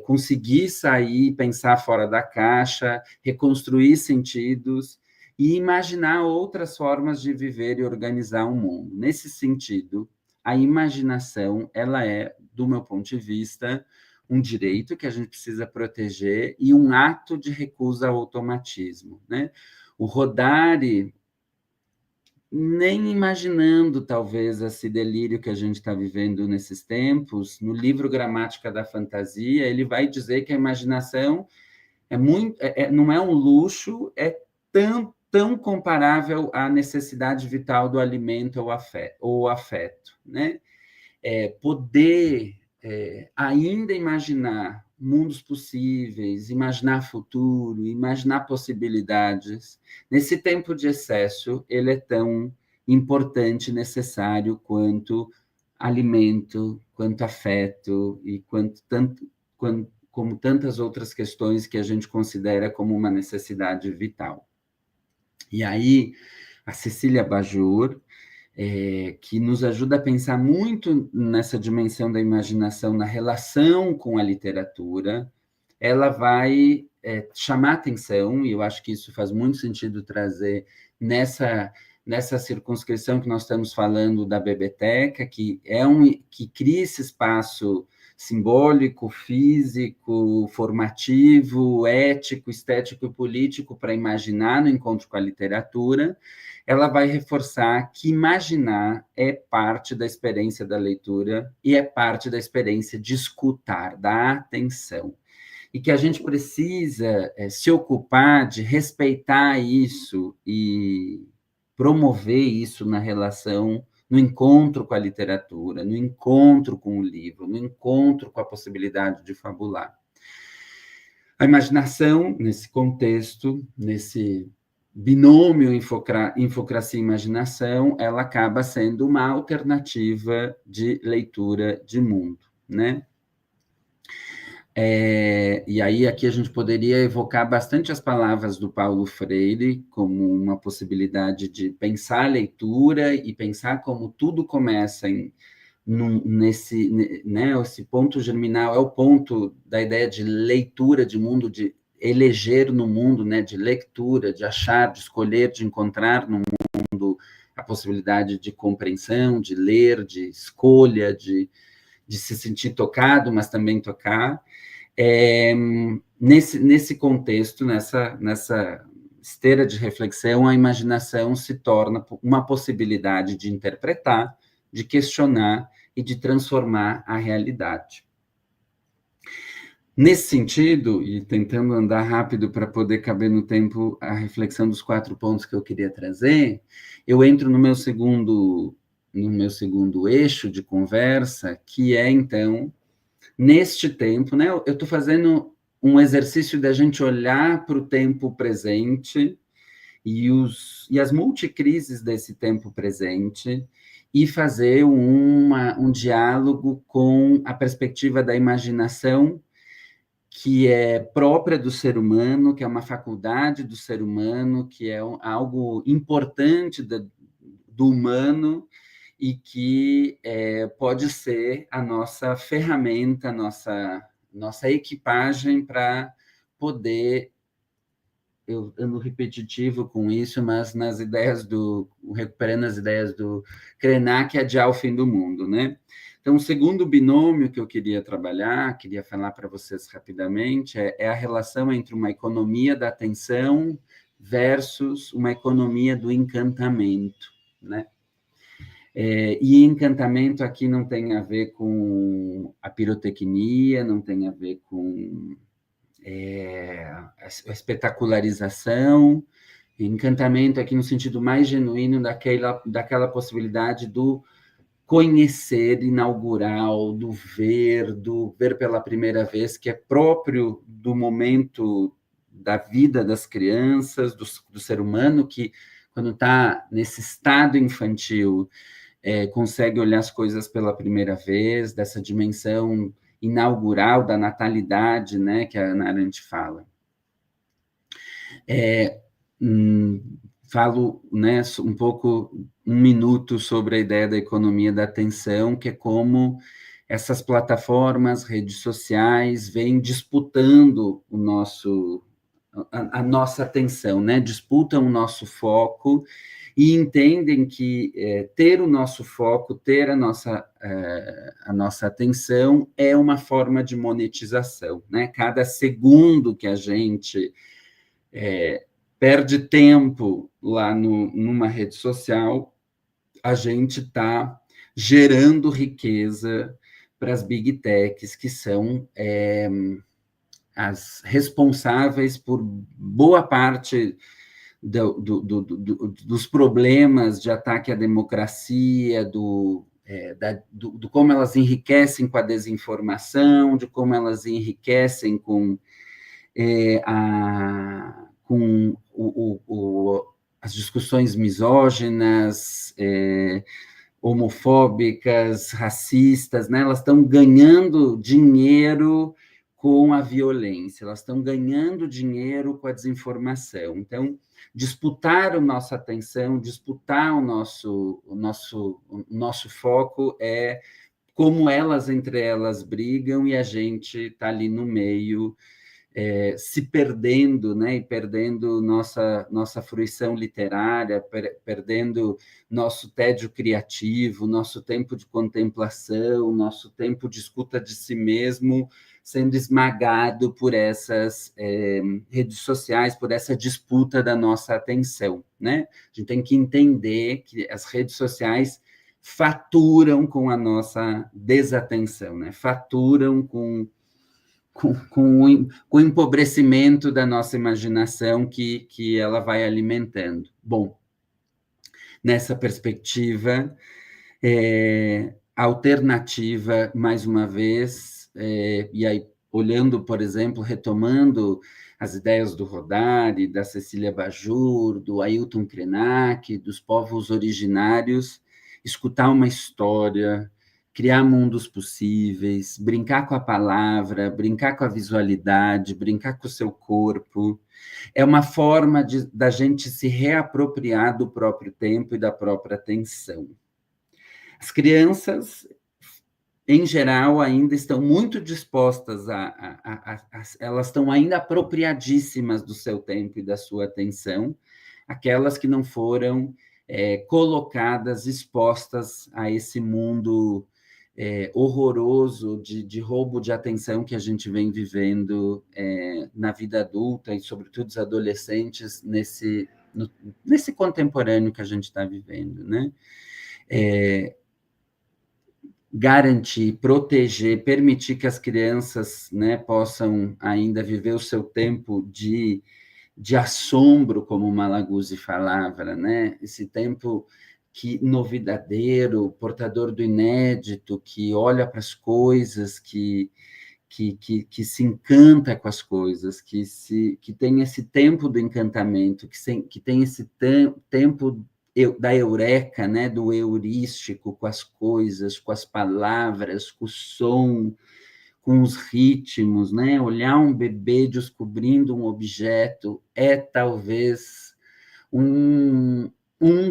conseguir sair, pensar fora da caixa, reconstruir sentidos e imaginar outras formas de viver e organizar o mundo. Nesse sentido, a imaginação, ela é, do meu ponto de vista, um direito que a gente precisa proteger e um ato de recusa ao automatismo, né? O Rodari, nem imaginando, talvez, esse delírio que a gente está vivendo nesses tempos, no livro Gramática da Fantasia, ele vai dizer que a imaginação não é um luxo, é tão comparável à necessidade vital do alimento ou afeto, né? Poder ainda imaginar mundos possíveis, imaginar futuro, imaginar possibilidades. Nesse tempo de excesso, ele é tão importante e necessário quanto alimento, quanto afeto e como tantas outras questões que a gente considera como uma necessidade vital. E aí, a Cecília Bajor, que nos ajuda a pensar muito nessa dimensão da imaginação, na relação com a literatura, ela vai chamar atenção, e eu acho que isso faz muito sentido trazer nessa circunscrição que nós estamos falando da biblioteca, que cria esse espaço simbólico, físico, formativo, ético, estético e político para imaginar no encontro com a literatura, ela vai reforçar que imaginar é parte da experiência da leitura e é parte da experiência de escutar, da atenção. E que a gente precisa se ocupar de respeitar isso e promover isso na relação, no encontro com a literatura, no encontro com o livro, no encontro com a possibilidade de fabular. A imaginação, nesse contexto, nesse binômio infocracia e imaginação, ela acaba sendo uma alternativa de leitura de mundo, né? E aí aqui a gente poderia evocar bastante as palavras do Paulo Freire como uma possibilidade de pensar a leitura e pensar como tudo começa nesse, né, esse ponto germinal é o ponto da ideia de leitura de mundo, de eleger no mundo, né, de leitura, de achar, de escolher, de encontrar no mundo a possibilidade de compreensão, de ler, de escolha, de se sentir tocado, mas também tocar. Nesse contexto, nessa esteira de reflexão, a imaginação se torna uma possibilidade de interpretar, de questionar e de transformar a realidade. Nesse sentido, e tentando andar rápido para poder caber no tempo a reflexão dos 4 pontos que eu queria trazer, eu entro no meu segundo eixo de conversa, que é, então, neste tempo, né? Eu estou fazendo um exercício da gente olhar para o tempo presente e as multicrises desse tempo presente e fazer um diálogo com a perspectiva da imaginação, que é própria do ser humano, que é uma faculdade do ser humano, que é algo importante do humano e que pode ser a nossa ferramenta, a nossa equipagem para poder... Eu ando repetitivo com isso, mas recuperando as ideias do Krenak, adiar o fim do mundo, né? Então, o segundo binômio que eu queria trabalhar, queria falar para vocês rapidamente, é a relação entre uma economia da atenção versus uma economia do encantamento, né? E encantamento aqui não tem a ver com a pirotecnia, não tem a ver com a espetacularização, encantamento aqui no sentido mais genuíno daquela possibilidade do conhecer inaugural, do ver pela primeira vez, que é próprio do momento da vida das crianças, do ser humano, que quando está nesse estado infantil, consegue olhar as coisas pela primeira vez, dessa dimensão inaugural da natalidade, né, que a Hannah Arendt fala. Falo, né, um pouco, 1 minuto sobre a ideia da economia da atenção, que é como essas plataformas, redes sociais, vêm disputando a nossa atenção, né, disputam o nosso foco e entendem que ter o nosso foco, ter a nossa atenção é uma forma de monetização, né? Cada segundo que a gente perde tempo lá numa rede social, a gente está gerando riqueza para as big techs, que são as responsáveis por boa parte dos problemas de ataque à democracia, do como elas enriquecem com a desinformação, de como elas enriquecem com as discussões misóginas, homofóbicas, racistas, né? Elas estão ganhando dinheiro com a violência, elas estão ganhando dinheiro com a desinformação. Então, disputar a nossa atenção, disputar o nosso foco é como elas entre elas brigam e a gente está ali no meio se perdendo, né, e perdendo nossa fruição literária, perdendo nosso tédio criativo, nosso tempo de contemplação, nosso tempo de escuta de si mesmo, sendo esmagado por essas redes sociais, por essa disputa da nossa atenção, né? A gente tem que entender que as redes sociais faturam com a nossa desatenção, né? Faturam com o empobrecimento da nossa imaginação que ela vai alimentando. Bom, nessa perspectiva, a alternativa, mais uma vez, e aí, olhando, por exemplo, retomando as ideias do Rodari, da Cecília Bajur, do Ailton Krenak, dos povos originários, escutar uma história, criar mundos possíveis, brincar com a palavra, brincar com a visualidade, brincar com o seu corpo, é uma forma da gente se reapropriar do próprio tempo e da própria atenção. As crianças, em geral, ainda estão muito dispostas elas estão ainda apropriadíssimas do seu tempo e da sua atenção, aquelas que não foram colocadas, expostas a esse mundo horroroso de roubo de atenção que a gente vem vivendo na vida adulta e, sobretudo, os adolescentes nesse contemporâneo que a gente está vivendo, né? Garantir, proteger, permitir que as crianças, né, possam ainda viver o seu tempo de assombro, como o Malaguzzi falava, né? Esse tempo novidadeiro, portador do inédito, que olha para as coisas, que se encanta com as coisas, que tem esse tempo do encantamento, que tem esse tempo da eureka, né, do heurístico, com as coisas, com as palavras, com o som, com os ritmos, né? Olhar um bebê descobrindo um objeto talvez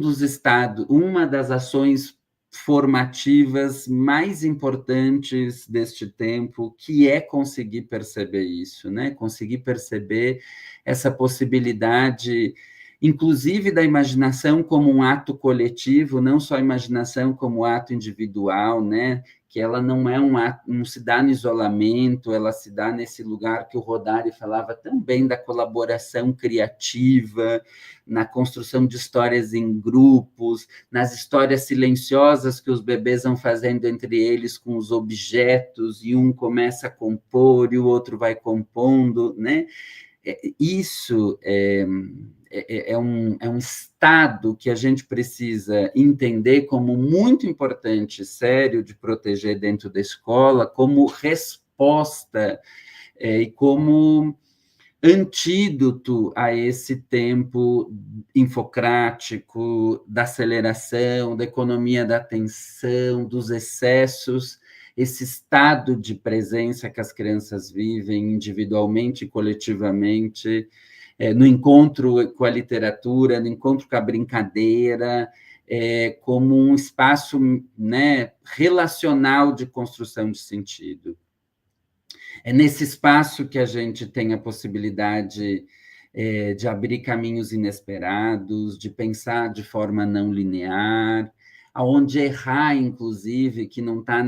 dos estados, uma das ações formativas mais importantes deste tempo, que é conseguir perceber isso, né? Conseguir perceber essa possibilidade, inclusive da imaginação como um ato coletivo, não só a imaginação como ato individual, né? Que ela não é não se dá no isolamento, ela se dá nesse lugar que o Rodari falava também da colaboração criativa, na construção de histórias em grupos, nas histórias silenciosas que os bebês vão fazendo entre eles com os objetos, e um começa a compor e o outro vai compondo, né? Isso é um estado que a gente precisa entender como muito importante, sério, de proteger dentro da escola, como resposta e como antídoto a esse tempo infocrático, da aceleração, da economia da atenção, dos excessos, esse estado de presença que as crianças vivem individualmente e coletivamente, no encontro com a literatura, no encontro com a brincadeira, como um espaço, né, relacional de construção de sentido. É nesse espaço que a gente tem a possibilidade de abrir caminhos inesperados, de pensar de forma não linear, aonde errar, inclusive, que não tá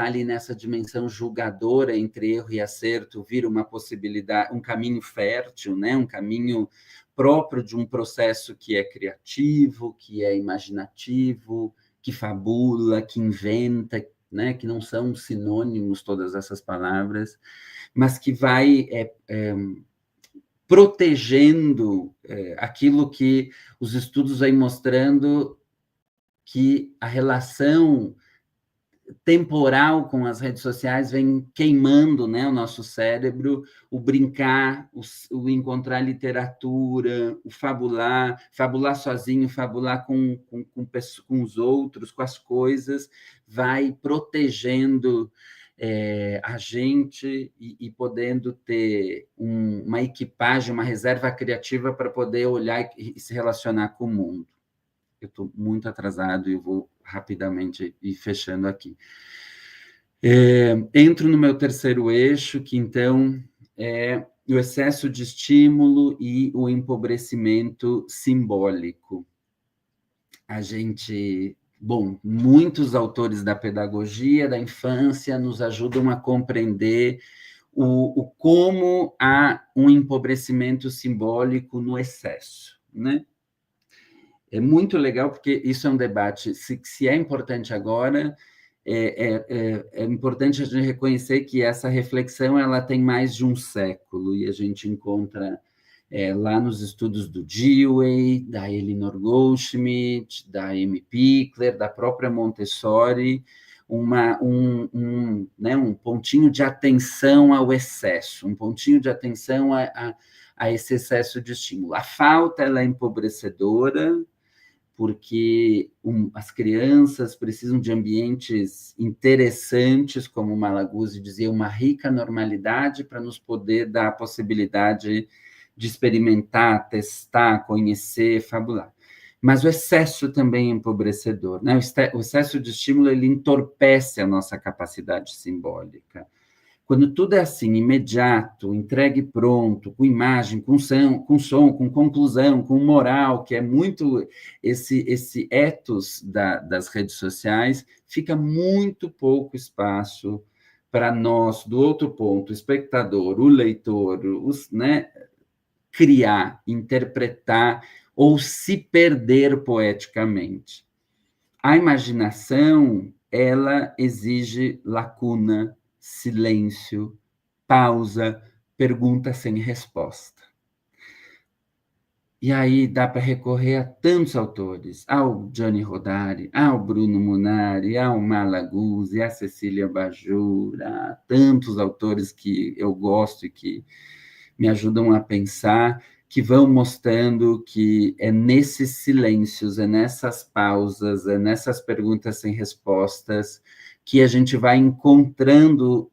ali nessa dimensão julgadora entre erro e acerto, vira uma possibilidade, um caminho fértil, né? Um caminho próprio de um processo que é criativo, que é imaginativo, que fabula, que inventa, né? Que não são sinônimos todas essas palavras, mas que vai protegendo aquilo que os estudos vêm mostrando, que a relação temporal com as redes sociais vem queimando, né, o nosso cérebro, o brincar, o encontrar literatura, o fabular sozinho, fabular com os outros, com as coisas, vai protegendo a gente e podendo ter uma equipagem, uma reserva criativa para poder olhar e se relacionar com o mundo. Eu estou muito atrasado e vou rapidamente ir fechando aqui. Entro no meu terceiro eixo, que então é o excesso de estímulo e o empobrecimento simbólico. A gente, bom, muitos autores da pedagogia da infância nos ajudam a compreender o como há um empobrecimento simbólico no excesso, né? É muito legal, porque isso é um debate, se é importante agora, é importante a gente reconhecer que essa reflexão ela tem mais de um século, e a gente encontra lá nos estudos do Dewey, da Elinor Goldschmidt, da Amy Pickler, da própria Montessori, um pontinho de atenção ao excesso, um pontinho de atenção a esse excesso de estímulo. A falta ela é empobrecedora, porque as crianças precisam de ambientes interessantes, como o Malaguzzi dizia, uma rica normalidade para nos poder dar a possibilidade de experimentar, testar, conhecer, fabular. Mas o excesso também é empobrecedor, né? O excesso de estímulo ele entorpece a nossa capacidade simbólica. Quando tudo é assim, imediato, entregue pronto, com imagem, com som, com conclusão, com moral, que é muito esse ethos das redes sociais, fica muito pouco espaço para nós, do outro ponto, o espectador, o leitor, né, criar, interpretar ou se perder poeticamente. A imaginação, ela exige lacuna, silêncio, pausa, pergunta sem resposta. E aí dá para recorrer a tantos autores, ao Gianni Rodari, ao Bruno Munari, ao Malaguzzi, a Cecília Bajur, a tantos autores que eu gosto e que me ajudam a pensar, que vão mostrando que é nesses silêncios, é nessas pausas, é nessas perguntas sem respostas que a gente vai encontrando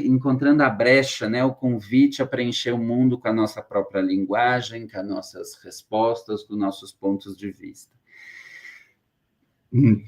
encontrando a brecha, né, o convite a preencher o mundo com a nossa própria linguagem, com as nossas respostas, com nossos pontos de vista.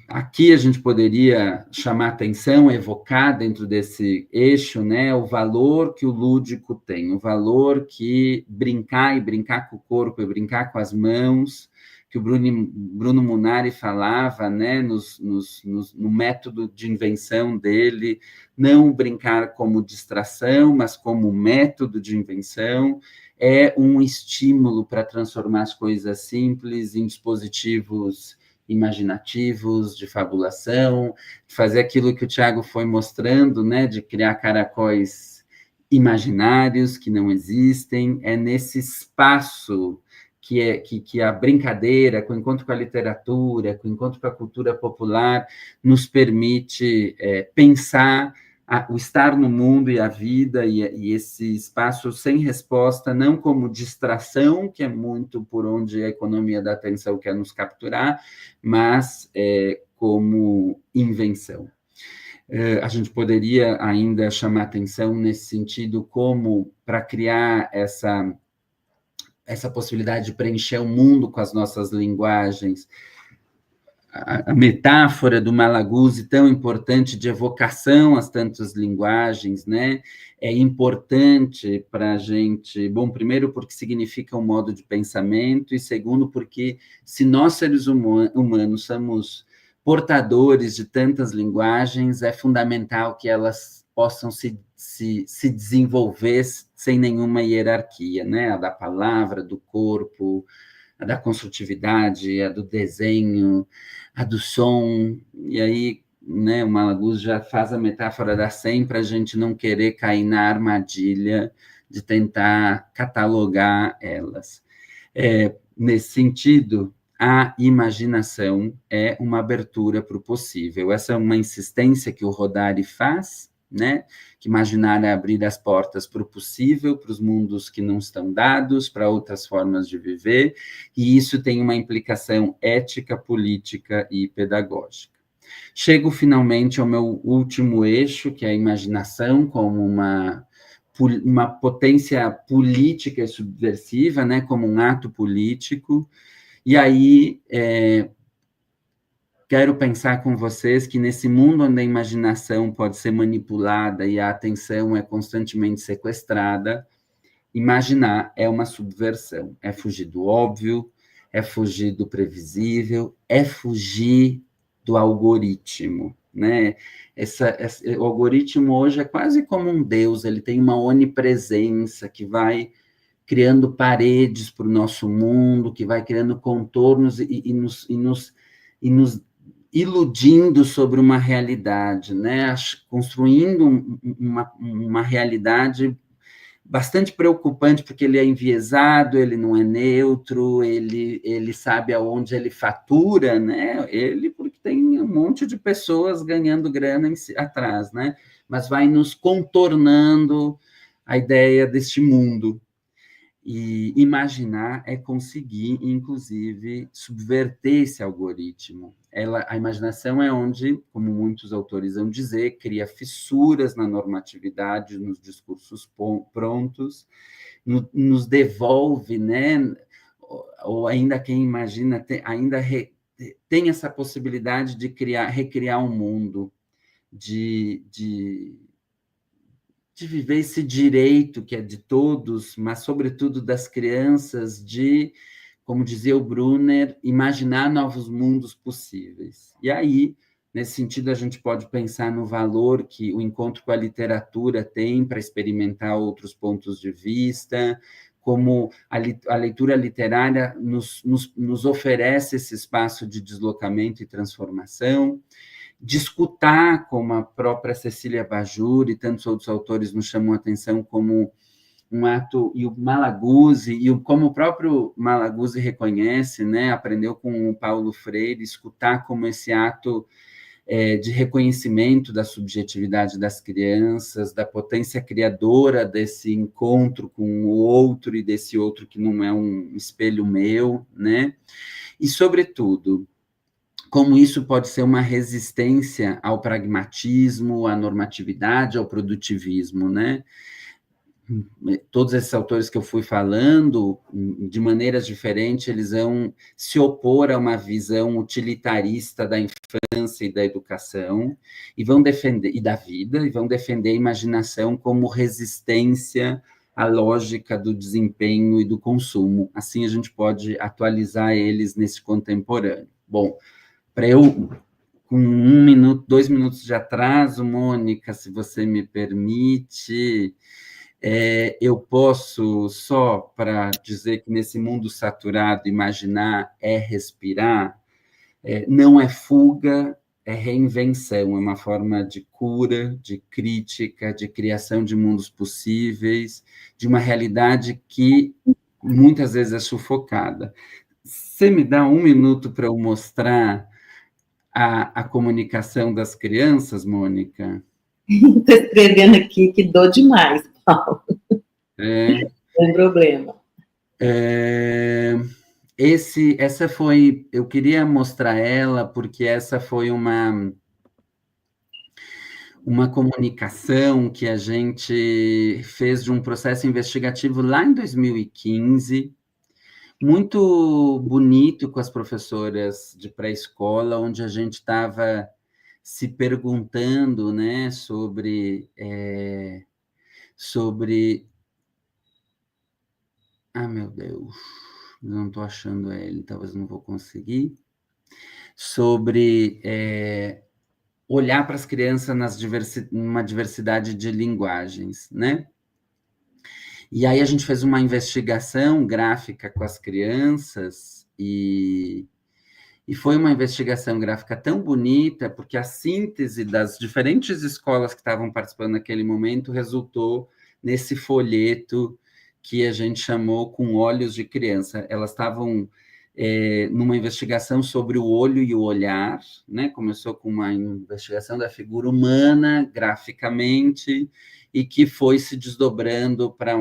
Aqui a gente poderia chamar atenção, evocar dentro desse eixo, né, o valor que o lúdico tem, o valor que brincar com o corpo e brincar com as mãos, que o Bruno Munari falava, né, no método de invenção dele, não brincar como distração, mas como método de invenção, é um estímulo para transformar as coisas simples em dispositivos imaginativos, de fabulação, de fazer aquilo que o Tiago foi mostrando, né, de criar caracóis imaginários que não existem, é nesse espaço que a brincadeira, com o encontro com a literatura, com o encontro com a cultura popular, nos permite pensar o estar no mundo e a vida, e esse espaço sem resposta, não como distração, que é muito por onde a economia da atenção quer nos capturar, mas como invenção. A gente poderia ainda chamar atenção nesse sentido, como para criar essa possibilidade de preencher o mundo com as nossas linguagens, a metáfora do Malaguzzi, tão importante, de evocação às tantas linguagens, né? É importante para a gente, bom, primeiro porque significa um modo de pensamento, e segundo porque se nós, seres humanos, somos portadores de tantas linguagens, é fundamental que elas possam se desenvolver sem nenhuma hierarquia, né? A da palavra, do corpo, a da construtividade, a do desenho, a do som, e aí, né, o Malaguzzi já faz a metáfora da SEM para a gente não querer cair na armadilha de tentar catalogar elas. Nesse sentido, a imaginação é uma abertura para o possível. Essa é uma insistência que o Rodari faz, né? Que imaginar é abrir as portas para o possível, para os mundos que não estão dados, para outras formas de viver, e isso tem uma implicação ética, política e pedagógica. Chego finalmente ao meu último eixo, que é a imaginação como uma potência política e subversiva, né? Como um ato político, e aí quero pensar com vocês que nesse mundo onde a imaginação pode ser manipulada e a atenção é constantemente sequestrada, imaginar é uma subversão, é fugir do óbvio, é fugir do previsível, é fugir do algoritmo, né? O algoritmo hoje é quase como um deus, ele tem uma onipresença que vai criando paredes para o nosso mundo, que vai criando contornos e nos iludindo sobre uma realidade, né? Construindo uma realidade bastante preocupante, porque ele é enviesado, ele não é neutro, ele sabe aonde ele fatura, né? Ele, porque tem um monte de pessoas ganhando grana atrás, né? Mas vai nos contornando a ideia deste mundo. E imaginar é conseguir, inclusive, subverter esse algoritmo. A imaginação é onde, como muitos autores vão dizer, cria fissuras na normatividade, nos discursos prontos, nos devolve, né? Ou ainda quem imagina tem essa possibilidade de recriar um mundo, de viver esse direito que é de todos, mas, sobretudo, das crianças, de, como dizia o Brunner, imaginar novos mundos possíveis. E aí, nesse sentido, a gente pode pensar no valor que o encontro com a literatura tem para experimentar outros pontos de vista, como a leitura literária nos oferece esse espaço de deslocamento e transformação, de escutar, como a própria Cecília Bajur e tantos outros autores nos chamam a atenção, como um ato, e o Malaguzzi, como o próprio Malaguzzi reconhece, né, aprendeu com o Paulo Freire, escutar como esse ato de reconhecimento da subjetividade das crianças, da potência criadora desse encontro com o outro e desse outro que não é um espelho meu, né, e, sobretudo, como isso pode ser uma resistência ao pragmatismo, à normatividade, ao produtivismo, né? Todos esses autores que eu fui falando, de maneiras diferentes, eles vão se opor a uma visão utilitarista da infância e da educação, e vão defender, e da vida, e vão defender a imaginação como resistência à lógica do desempenho e do consumo. Assim a gente pode atualizar eles nesse contemporâneo. Bom, para eu, com 1 minuto, 2 minutos de atraso, Mônica, se você me permite, eu posso, só para dizer que nesse mundo saturado, imaginar é respirar, não é fuga, é reinvenção, é uma forma de cura, de crítica, de criação de mundos possíveis, de uma realidade que muitas vezes é sufocada. Você me dá 1 minuto para eu mostrar a comunicação das crianças, Mônica? Estou escrevendo aqui que dou demais, Paulo. Não tem problema. Essa foi... Eu queria mostrar ela, porque essa foi uma comunicação que a gente fez de um processo investigativo lá em 2015, muito bonito, com as professoras de pré-escola, onde a gente estava se perguntando, né, sobre... Ah, meu Deus, não estou achando ele, talvez não vou conseguir. Sobre olhar para as crianças numa diversidade de linguagens, né? E aí a gente fez uma investigação gráfica com as crianças e foi uma investigação gráfica tão bonita, porque a síntese das diferentes escolas que estavam participando naquele momento resultou nesse folheto que a gente chamou Com Olhos de Criança. Elas estavam numa investigação sobre o olho e o olhar, né? Começou com uma investigação da figura humana, graficamente, e que foi se desdobrando para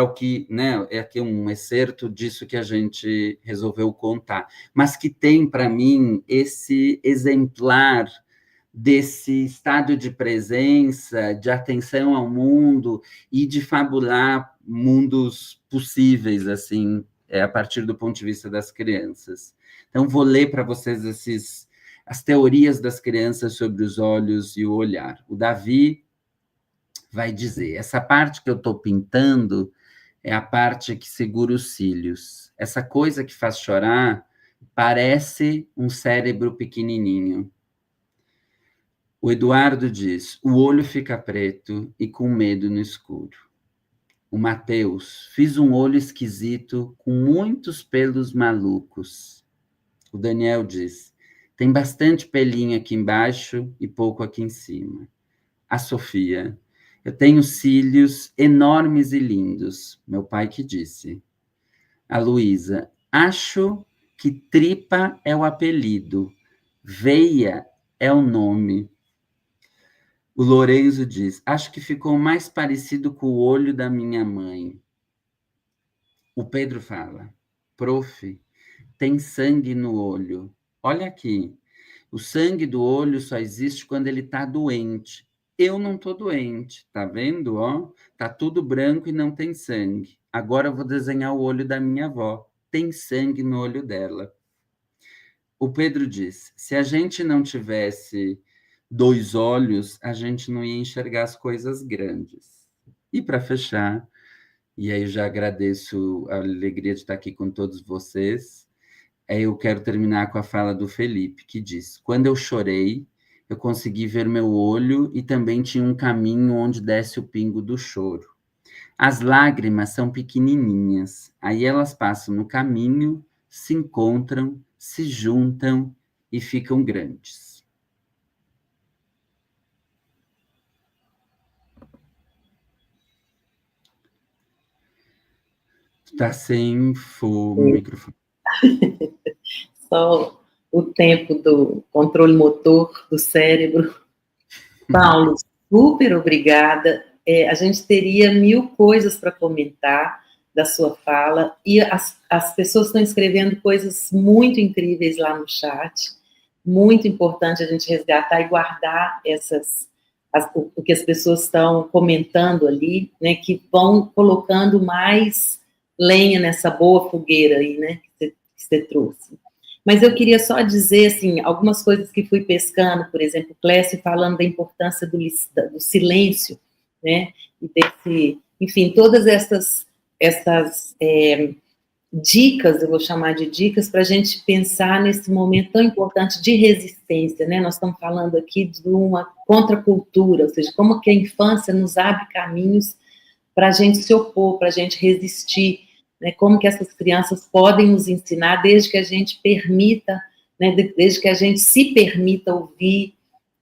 o que, né, é aqui um excerto disso que a gente resolveu contar, mas que tem, para mim, esse exemplar desse estado de presença, de atenção ao mundo e de fabular mundos possíveis, assim, a partir do ponto de vista das crianças. Então, vou ler para vocês as teorias das crianças sobre os olhos e o olhar. O Davi vai dizer, essa parte que eu estou pintando é a parte que segura os cílios. Essa coisa que faz chorar parece um cérebro pequenininho. O Eduardo diz, o olho fica preto e com medo no escuro. O Mateus, fiz um olho esquisito com muitos pelos malucos. O Daniel diz, tem bastante pelinho aqui embaixo e pouco aqui em cima. A Sofia, eu tenho cílios enormes e lindos, meu pai que disse. A Luísa, acho que tripa é o apelido, veia é o nome. O Lourenço diz, acho que ficou mais parecido com o olho da minha mãe. O Pedro fala, prof, tem sangue no olho. Olha aqui, o sangue do olho só existe quando ele está doente. Eu não estou doente, tá vendo? Ó, tá tudo branco e não tem sangue. Agora eu vou desenhar o olho da minha avó. Tem sangue no olho dela. O Pedro diz, se a gente não tivesse 2 olhos, a gente não ia enxergar as coisas grandes. E para fechar, e aí eu já agradeço a alegria de estar aqui com todos vocês, eu quero terminar com a fala do Felipe, que diz, quando eu chorei, eu consegui ver meu olho e também tinha um caminho onde desce o pingo do choro. As lágrimas são pequenininhas, aí elas passam no caminho, se encontram, se juntam e ficam grandes. Está sem microfone. Só o tempo do controle motor do cérebro. Paulo, super obrigada. A gente teria 1000 coisas para comentar da sua fala, e as pessoas estão escrevendo coisas muito incríveis lá no chat. Muito importante a gente resgatar e guardar o que as pessoas estão comentando ali, né, que vão colocando mais lenha nessa boa fogueira aí, né, que você trouxe. Mas eu queria só dizer, assim, algumas coisas que fui pescando, por exemplo, Clécio falando da importância do silêncio, né, e enfim, todas essas dicas, eu vou chamar de dicas, para a gente pensar nesse momento tão importante de resistência, né, nós estamos falando aqui de uma contracultura, ou seja, como que a infância nos abre caminhos para a gente se opor, para a gente resistir, né, como que essas crianças podem nos ensinar desde que a gente permita, né, desde que a gente se permita ouvir,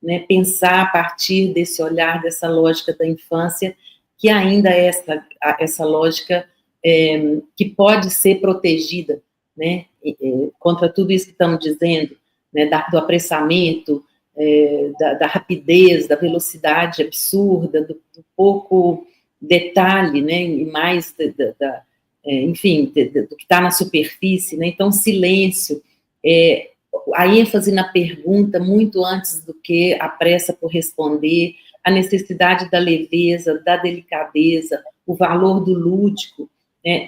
né, pensar a partir desse olhar, dessa lógica da infância, que ainda é essa lógica que pode ser protegida, né, contra tudo isso que estamos dizendo, né, do apressamento, da rapidez, da velocidade absurda, do pouco detalhe, né, e mais enfim, do que está na superfície, né? Então, silêncio, a ênfase na pergunta muito antes do que a pressa por responder, a necessidade da leveza, da delicadeza, o valor do lúdico, né?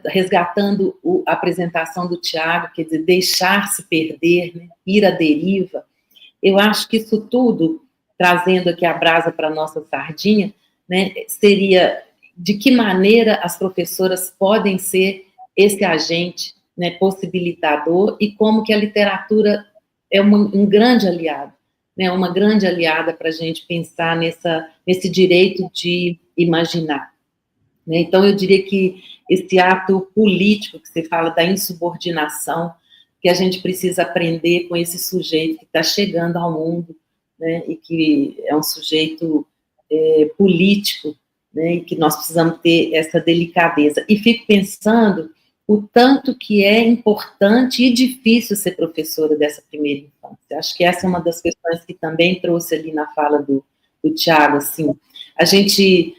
Resgatando a apresentação do Tiago, quer dizer, deixar-se perder, né? Ir à deriva. Eu acho que isso tudo, trazendo aqui a brasa para a nossa sardinha, né, seria de que maneira as professoras podem ser esse agente, né, possibilitador, e como que a literatura é um grande aliado, né, uma grande aliada para a gente pensar nesse direito de imaginar. Né? Então, eu diria que esse ato político que você fala da insubordinação, que a gente precisa aprender com esse sujeito que está chegando ao mundo, né, e que é um sujeito político, né, e que nós precisamos ter essa delicadeza. E fico pensando o tanto que é importante e difícil ser professora dessa primeira infância. Acho que essa é uma das questões que também trouxe ali na fala do Tiago, assim, a gente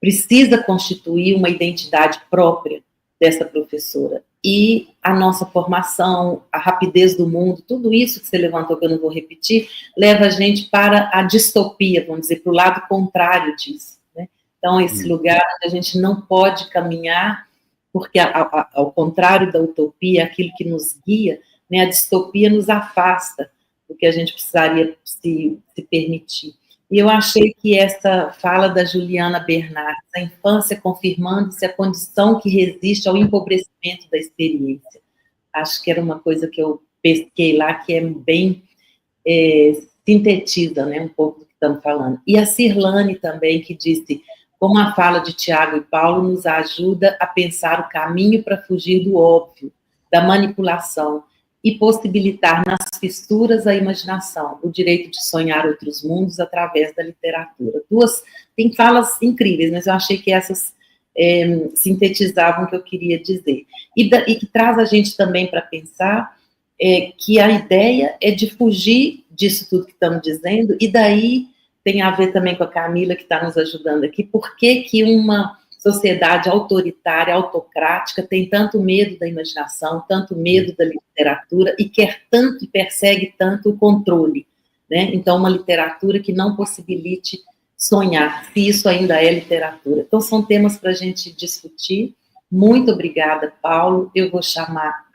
precisa constituir uma identidade própria dessa professora, e a nossa formação, a rapidez do mundo, tudo isso que você levantou, que eu não vou repetir, leva a gente para a distopia, vamos dizer, para o lado contrário disso, né? Então, esse lugar onde a gente não pode caminhar, porque, ao contrário da utopia, aquilo que nos guia, né, a distopia nos afasta do que a gente precisaria se permitir. E eu achei que essa fala da Juliana Bernardes, a infância confirmando-se a condição que resiste ao empobrecimento da experiência. Acho que era uma coisa que eu pesquei lá, que é bem sintetiza, né, um pouco do que estamos falando. E a Cirlane também, que disse, como a fala de Tiago e Paulo nos ajuda a pensar o caminho para fugir do óbvio, da manipulação, e possibilitar nas fissuras a imaginação, o direito de sonhar outros mundos através da literatura. Tem falas incríveis, mas eu achei que essas sintetizavam o que eu queria dizer. E que traz a gente também para pensar que a ideia é de fugir disso tudo que estamos dizendo, e daí tem a ver também com a Camila, que está nos ajudando aqui, por que uma sociedade autoritária, autocrática, tem tanto medo da imaginação, tanto medo da literatura, e quer tanto e persegue tanto o controle, né? Então, uma literatura que não possibilite sonhar, se isso ainda é literatura. Então, são temas para a gente discutir. Muito obrigada, Paulo. Eu vou chamar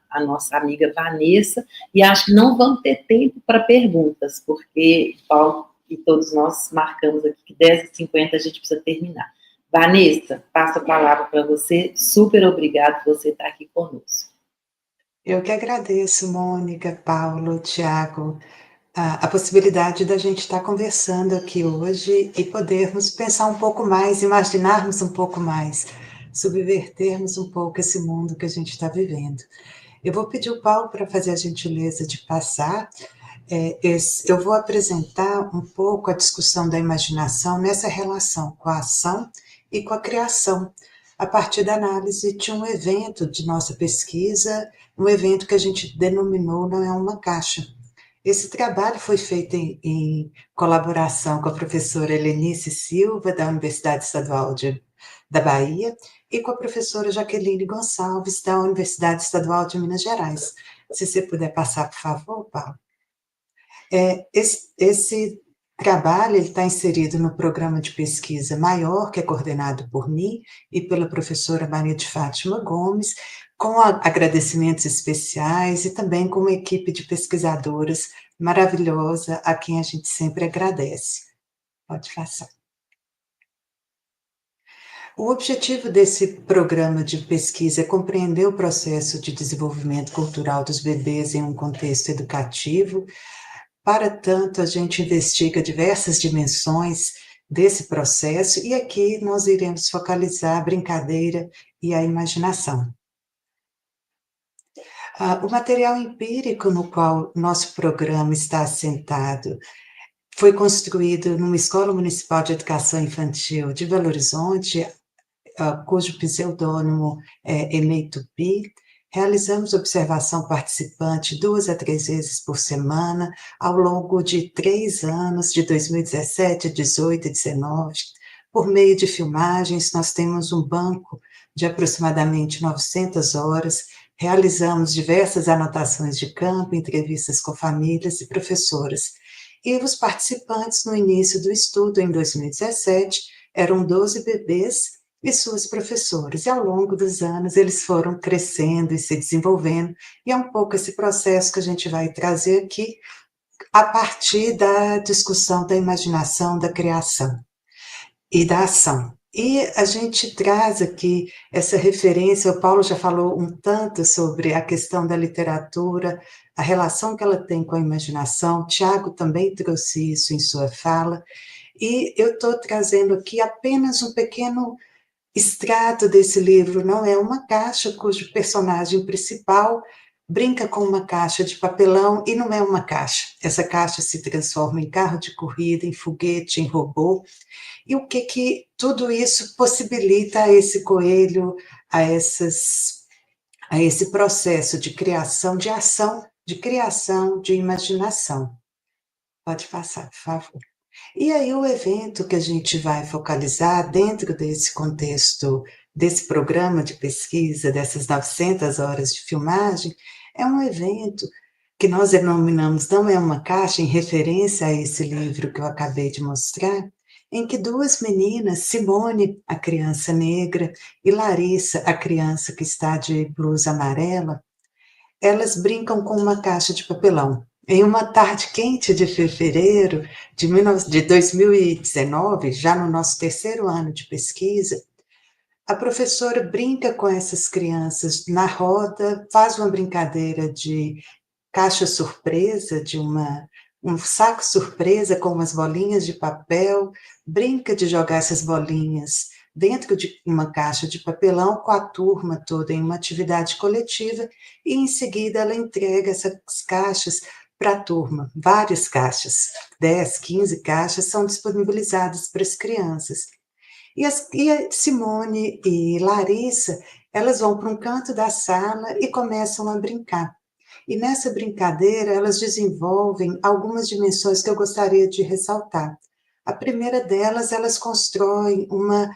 a nossa amiga Vanessa, e acho que não vamos ter tempo para perguntas, porque Paulo e todos nós marcamos aqui que 10h50 a gente precisa terminar. Vanessa, passo a palavra para você. Super obrigado por você estar aqui conosco. Eu que agradeço, Mônica, Paulo, Tiago, a possibilidade da gente estar conversando aqui hoje e podermos pensar um pouco mais, imaginarmos um pouco mais, subvertermos um pouco esse mundo que a gente está vivendo. Eu vou pedir o Paulo para fazer a gentileza de passar. Eu vou apresentar um pouco a discussão da imaginação nessa relação com a ação e com a criação, a partir da análise de um evento de nossa pesquisa, um evento que a gente denominou Não é uma Caixa. Esse trabalho foi feito em colaboração com a professora Helenice Silva, da Universidade Estadual da Bahia, e com a professora Jaqueline Gonçalves, da Universidade Estadual de Minas Gerais. Se você puder passar, por favor, Paulo. Esse trabalho está inserido no programa de pesquisa maior, que é coordenado por mim e pela professora Maria de Fátima Gomes, com agradecimentos especiais e também com uma equipe de pesquisadoras maravilhosa, a quem a gente sempre agradece. Pode passar. O objetivo desse programa de pesquisa é compreender o processo de desenvolvimento cultural dos bebês em um contexto educativo. Para tanto, a gente investiga diversas dimensões desse processo, e aqui nós iremos focalizar a brincadeira e a imaginação. O material empírico no qual nosso programa está assentado foi construído numa Escola Municipal de Educação Infantil de Belo Horizonte, cujo pseudônimo é Emei Tupi. Realizamos observação participante 2 a 3 vezes por semana, ao longo de 3 anos, de 2017, 18 e 19. Por meio de filmagens, nós temos um banco de aproximadamente 900 horas, realizamos diversas anotações de campo, entrevistas com famílias e professoras. E os participantes, no início do estudo, em 2017, eram 12 bebês e suas professoras, e ao longo dos anos eles foram crescendo e se desenvolvendo, e é um pouco esse processo que a gente vai trazer aqui, a partir da discussão da imaginação, da criação e da ação. E a gente traz aqui essa referência, o Paulo já falou um tanto sobre a questão da literatura, a relação que ela tem com a imaginação, Tiago também trouxe isso em sua fala, e eu estou trazendo aqui apenas um pequeno extrato desse livro. Não é uma Caixa, cujo personagem principal brinca com uma caixa de papelão e não é uma caixa. Essa caixa se transforma em carro de corrida, em foguete, em robô. E o que tudo isso possibilita a esse coelho, a esse processo de criação, de ação, de criação, de imaginação. Pode passar, por favor. E aí o evento que a gente vai focalizar dentro desse contexto, desse programa de pesquisa, dessas 900 horas de filmagem, é um evento que nós denominamos Não é uma Caixa, em referência a esse livro que eu acabei de mostrar, em que 2 meninas, Simone, a criança negra, e Larissa, a criança que está de blusa amarela, elas brincam com uma caixa de papelão. Em uma tarde quente de fevereiro de 2019, já no nosso terceiro ano de pesquisa, a professora brinca com essas crianças na roda, faz uma brincadeira de caixa surpresa, um saco surpresa com umas bolinhas de papel, brinca de jogar essas bolinhas dentro de uma caixa de papelão com a turma toda em uma atividade coletiva, e em seguida ela entrega essas caixas para a turma. Várias caixas, 10, 15 caixas são disponibilizadas para as crianças. E a Simone e Larissa, elas vão para um canto da sala e começam a brincar. E nessa brincadeira, elas desenvolvem algumas dimensões que eu gostaria de ressaltar. A primeira delas, elas constroem uma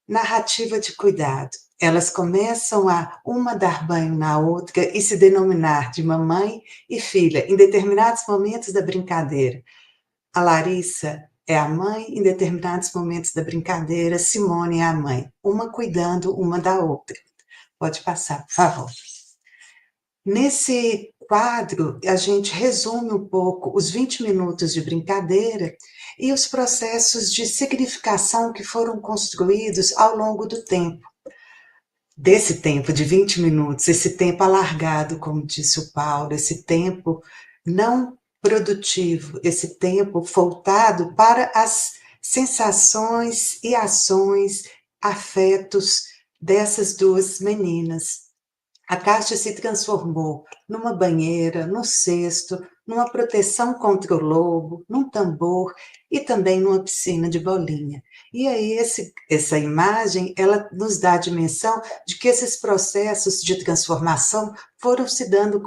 narrativa de cuidado. Elas começam a uma dar banho na outra e se denominar de mamãe e filha em determinados momentos da brincadeira. A Larissa é a mãe, em determinados momentos da brincadeira, Simone é a mãe, uma cuidando uma da outra. Pode passar, por favor. Nesse quadro, a gente resume um pouco os 20 minutos de brincadeira e os processos de significação que foram construídos ao longo do tempo. Desse tempo de 20 minutos, esse tempo alargado, como disse o Paulo, esse tempo não produtivo, esse tempo voltado para as sensações e ações, afetos dessas duas meninas. A caixa se transformou numa banheira, num cesto, numa proteção contra o lobo, num tambor e também numa piscina de bolinha. E aí essa imagem, ela nos dá a dimensão de que esses processos de transformação foram se dando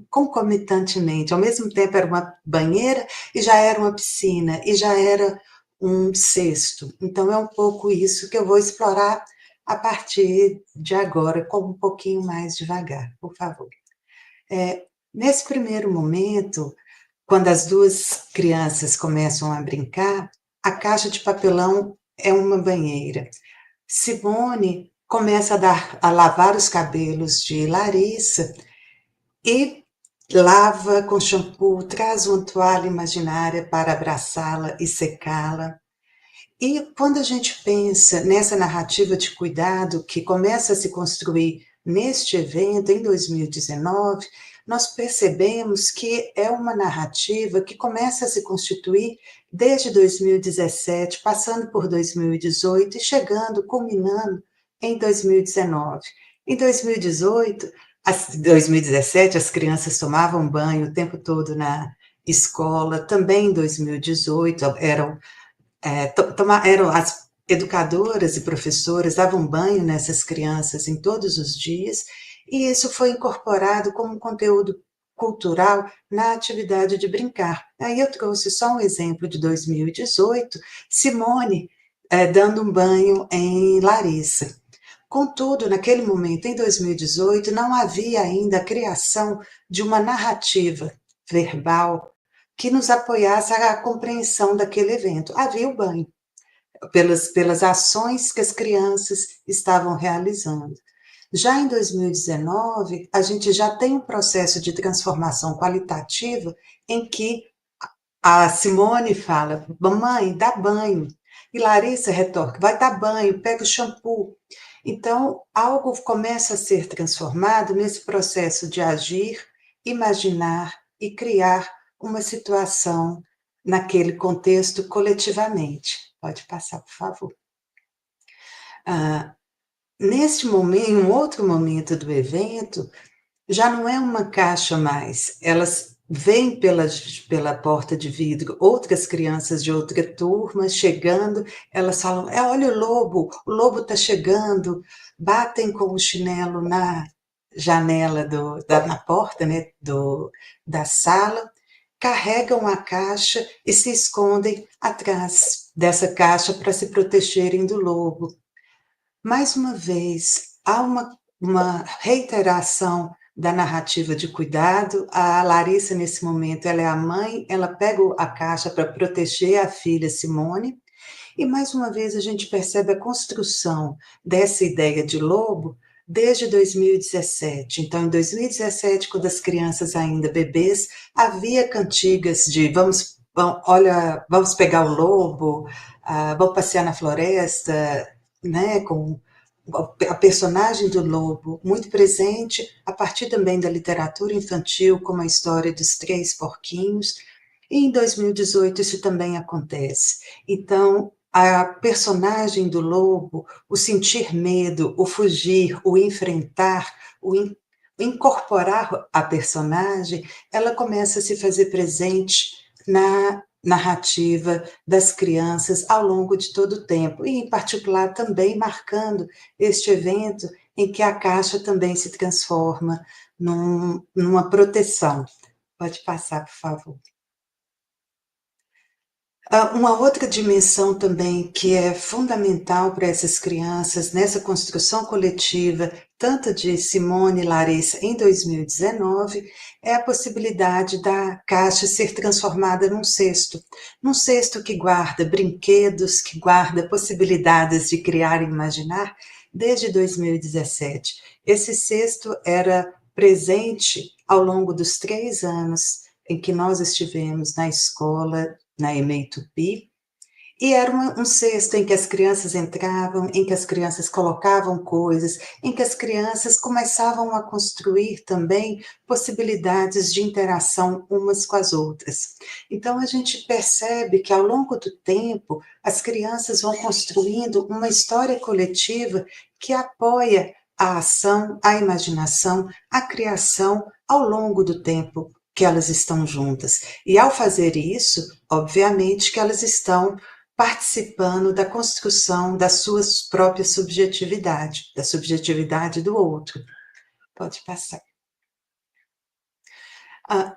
concomitantemente. Ao mesmo tempo era uma banheira e já era uma piscina e já era um cesto. Então é um pouco isso que eu vou explorar a partir de agora, com um pouquinho mais devagar, por favor. Nesse primeiro momento, quando as duas crianças começam a brincar, a caixa de papelão é uma banheira. Simone começa a lavar os cabelos de Larissa e lava com shampoo, traz uma toalha imaginária para abraçá-la e secá-la. E quando a gente pensa nessa narrativa de cuidado que começa a se construir neste evento, em 2019, nós percebemos que é uma narrativa que começa a se constituir desde 2017, passando por 2018 e chegando, culminando em 2019. Em 2017, as crianças tomavam banho o tempo todo na escola, também em 2018 eram as educadoras e professoras davam banho nessas crianças em todos os dias, e isso foi incorporado como conteúdo cultural na atividade de brincar. Aí eu trouxe só um exemplo de 2018, Simone dando um banho em Larissa. Contudo, naquele momento, em 2018, não havia ainda a criação de uma narrativa verbal que nos apoiasse a compreensão daquele evento. Havia o banho, pelas ações que as crianças estavam realizando. Já em 2019, a gente já tem um processo de transformação qualitativa em que a Simone fala, mamãe, dá banho. E Larissa retorna, vai dar banho, pega o shampoo. Então, algo começa a ser transformado nesse processo de agir, imaginar e criar uma situação naquele contexto coletivamente. Pode passar, por favor. Neste momento, em um outro momento do evento, já não é uma caixa mais, elas vêm pela porta de vidro outras crianças de outra turma chegando, elas falam, olha o lobo está chegando, batem com o chinelo na janela, na porta, né, da sala, carregam a caixa e se escondem atrás dessa caixa para se protegerem do lobo. Mais uma vez, há uma reiteração da narrativa de cuidado. A Larissa, nesse momento, ela é a mãe, ela pega a caixa para proteger a filha Simone, e mais uma vez a gente percebe a construção dessa ideia de lobo desde 2017. Então, em 2017, quando as crianças ainda bebês, havia cantigas de vamos pegar o lobo, vamos passear na floresta, né, com a personagem do lobo muito presente, a partir também da literatura infantil, como a história dos Três Porquinhos, e em 2018 isso também acontece. Então, a personagem do lobo, o sentir medo, o fugir, o enfrentar, o incorporar a personagem, ela começa a se fazer presente na narrativa das crianças ao longo de todo o tempo, e em particular também marcando este evento em que a caixa também se transforma numa proteção. Pode passar, por favor. Uma outra dimensão também que é fundamental para essas crianças nessa construção coletiva, tanto de Simone e Larissa em 2019, é a possibilidade da caixa ser transformada num cesto que guarda brinquedos, que guarda possibilidades de criar e imaginar desde 2017. Esse cesto era presente ao longo dos 3 anos em que nós estivemos na escola, na EMEI Tupi, e era um cesto em que as crianças entravam, em que as crianças colocavam coisas, em que as crianças começavam a construir também possibilidades de interação umas com as outras. Então, a gente percebe que, ao longo do tempo, as crianças vão construindo uma história coletiva que apoia a ação, a imaginação, a criação ao longo do tempo que elas estão juntas. E ao fazer isso, obviamente que elas estão participando da construção da sua própria subjetividade, da subjetividade do outro. Pode passar.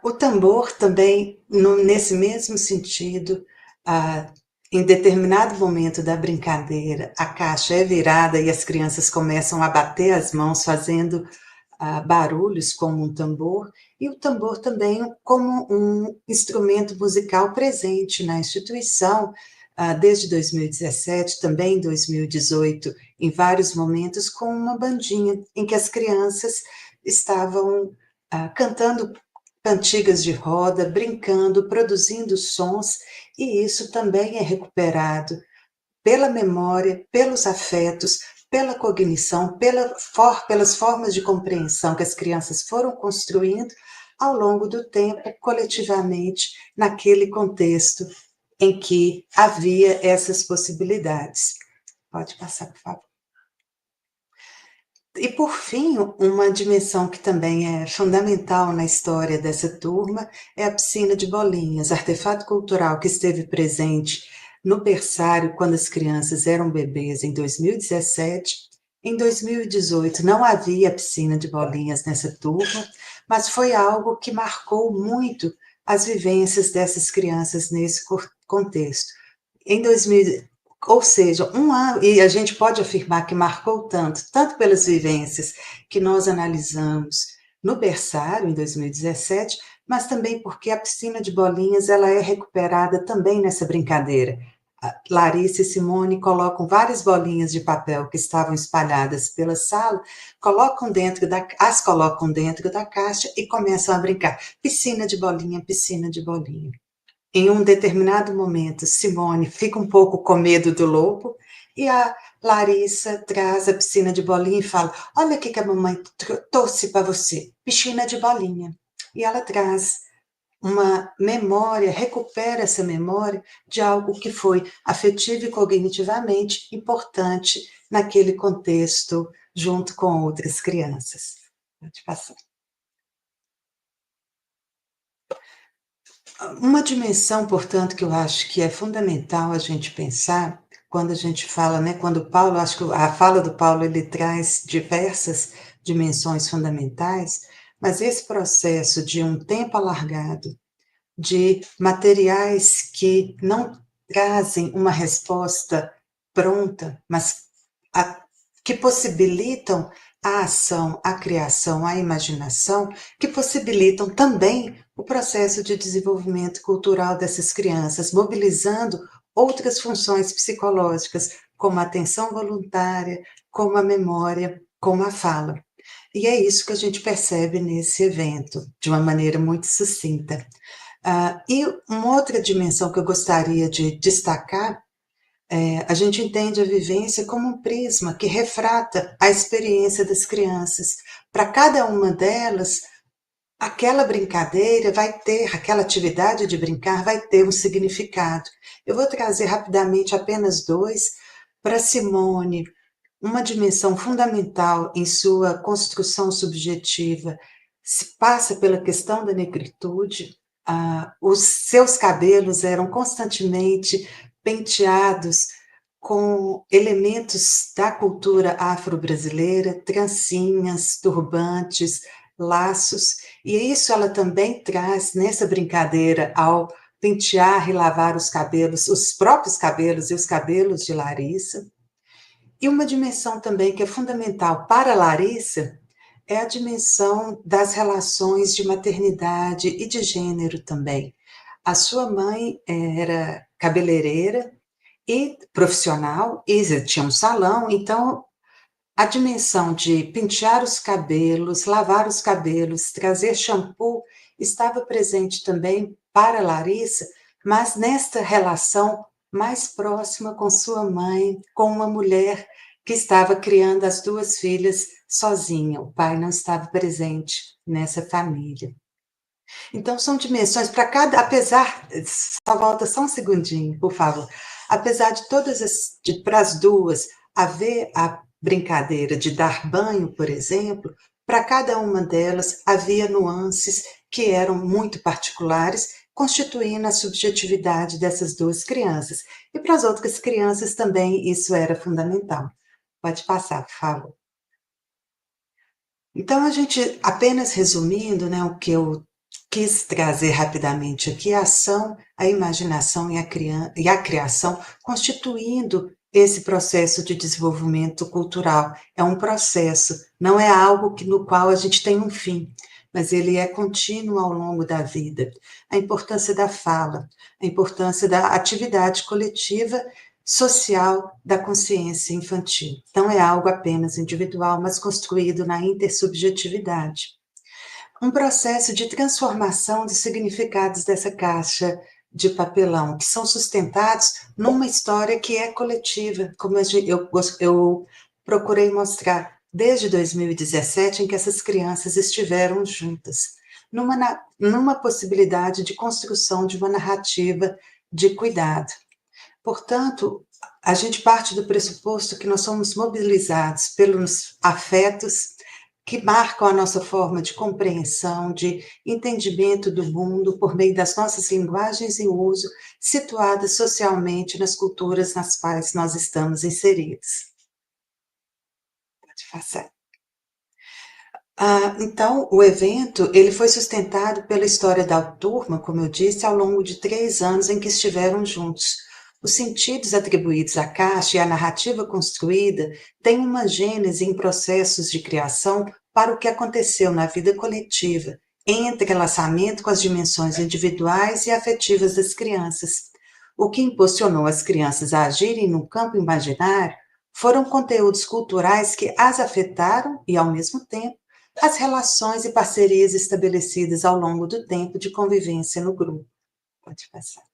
O tambor também, nesse mesmo sentido, em determinado momento da brincadeira, a caixa é virada e as crianças começam a bater as mãos, fazendo barulhos como um tambor, e o tambor também como um instrumento musical presente na instituição, desde 2017, também em 2018, em vários momentos, com uma bandinha, em que as crianças estavam cantando cantigas de roda, brincando, produzindo sons, e isso também é recuperado pela memória, pelos afetos, pela cognição, pelas formas de compreensão que as crianças foram construindo ao longo do tempo, coletivamente, naquele contexto em que havia essas possibilidades. Pode passar, por favor. E, por fim, uma dimensão que também é fundamental na história dessa turma é a piscina de bolinhas, artefato cultural que esteve presente no berçário quando as crianças eram bebês em 2017. Em 2018 não havia piscina de bolinhas nessa turma, mas foi algo que marcou muito as vivências dessas crianças nesse contexto. Em 2000, ou seja, um ano, e a gente pode afirmar que marcou tanto pelas vivências que nós analisamos no berçário em 2017, mas também porque a piscina de bolinhas ela é recuperada também nessa brincadeira. Larissa e Simone colocam várias bolinhas de papel que estavam espalhadas pela sala, as colocam dentro da caixa e começam a brincar. Piscina de bolinha, piscina de bolinha. Em um determinado momento, Simone fica um pouco com medo do lobo e a Larissa traz a piscina de bolinha e fala: olha o que a mamãe trouxe para você, piscina de bolinha. E ela traz uma memória, recupera essa memória de algo que foi afetivo e cognitivamente importante naquele contexto, junto com outras crianças. Pode passar. Uma dimensão, portanto, que eu acho que é fundamental a gente pensar, quando a gente fala, né, quando Paulo, acho que a fala do Paulo, ele traz diversas dimensões fundamentais, mas esse processo de um tempo alargado, de materiais que não trazem uma resposta pronta, mas que possibilitam a ação, a criação, a imaginação, que possibilitam também o processo de desenvolvimento cultural dessas crianças, mobilizando outras funções psicológicas, como a atenção voluntária, como a memória, com a fala. E é isso que a gente percebe nesse evento, de uma maneira muito sucinta. E uma outra dimensão que eu gostaria de destacar, a gente entende a vivência como um prisma que refrata a experiência das crianças. Para cada uma delas, aquela brincadeira vai ter, aquela atividade de brincar vai ter um significado. Eu vou trazer rapidamente apenas dois. Para Simone, uma dimensão fundamental em sua construção subjetiva se passa pela questão da negritude. Os seus cabelos eram constantemente penteados com elementos da cultura afro-brasileira, trancinhas, turbantes, laços, e isso ela também traz nessa brincadeira ao pentear e lavar os cabelos, os próprios cabelos e os cabelos de Larissa. E uma dimensão também que é fundamental para Larissa é a dimensão das relações de maternidade e de gênero também. A sua mãe era cabeleireira e profissional, e tinha um salão, então a dimensão de pentear os cabelos, lavar os cabelos, trazer shampoo, estava presente também para Larissa, mas nesta relação mais próxima com sua mãe, com uma mulher que estava criando as duas filhas sozinha. O pai não estava presente nessa família. Então, são dimensões para cada, apesar, só volta só um segundinho, por favor, apesar de todas para as duas haver a brincadeira de dar banho, por exemplo, para cada uma delas havia nuances que eram muito particulares, constituindo a subjetividade dessas duas crianças. E para as outras crianças também isso era fundamental. Pode passar, por favor. Então, a gente, apenas resumindo, né, o que eu quis trazer rapidamente aqui, a ação, a imaginação e a criação, constituindo esse processo de desenvolvimento cultural. É um processo, não é algo no qual a gente tem um fim, mas ele é contínuo ao longo da vida. A importância da fala, a importância da atividade coletiva social da consciência infantil. Não é algo apenas individual, mas construído na intersubjetividade. Um processo de transformação de significados dessa caixa de papelão, que são sustentados numa história que é coletiva, como eu procurei mostrar desde 2017, em que essas crianças estiveram juntas, numa possibilidade de construção de uma narrativa de cuidado. Portanto, a gente parte do pressuposto que nós somos mobilizados pelos afetos que marcam a nossa forma de compreensão, de entendimento do mundo por meio das nossas linguagens em uso, situadas socialmente nas culturas nas quais nós estamos inseridos. Pode passar. Então, o evento ele foi sustentado pela história da turma, como eu disse, ao longo de 3 anos em que estiveram juntos. Os sentidos atribuídos à caixa e a narrativa construída têm uma gênese em processos de criação para o que aconteceu na vida coletiva, em entrelaçamento com as dimensões individuais e afetivas das crianças. O que impulsionou as crianças a agirem no campo imaginário foram conteúdos culturais que as afetaram e, ao mesmo tempo, as relações e parcerias estabelecidas ao longo do tempo de convivência no grupo. Pode passar.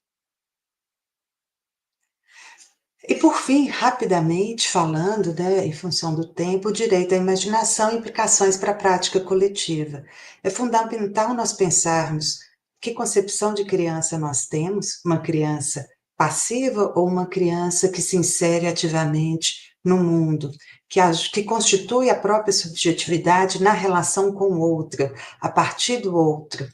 E, por fim, rapidamente falando, né, em função do tempo, o direito à imaginação e implicações para a prática coletiva. É fundamental nós pensarmos que concepção de criança nós temos, uma criança passiva ou uma criança que se insere ativamente no mundo, que constitui a própria subjetividade na relação com o outro, a partir do outro.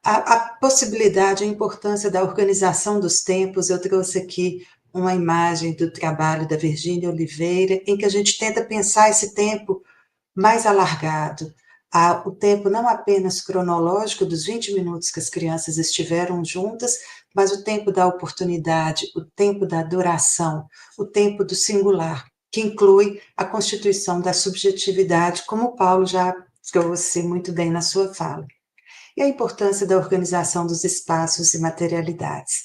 A possibilidade, a importância da organização dos tempos, eu trouxe aqui uma imagem do trabalho da Virgínia Oliveira, em que a gente tenta pensar esse tempo mais alargado, o tempo não apenas cronológico dos 20 minutos que as crianças estiveram juntas, mas o tempo da oportunidade, o tempo da duração, o tempo do singular, que inclui a constituição da subjetividade, como o Paulo já trouxe muito bem na sua fala. E a importância da organização dos espaços e materialidades.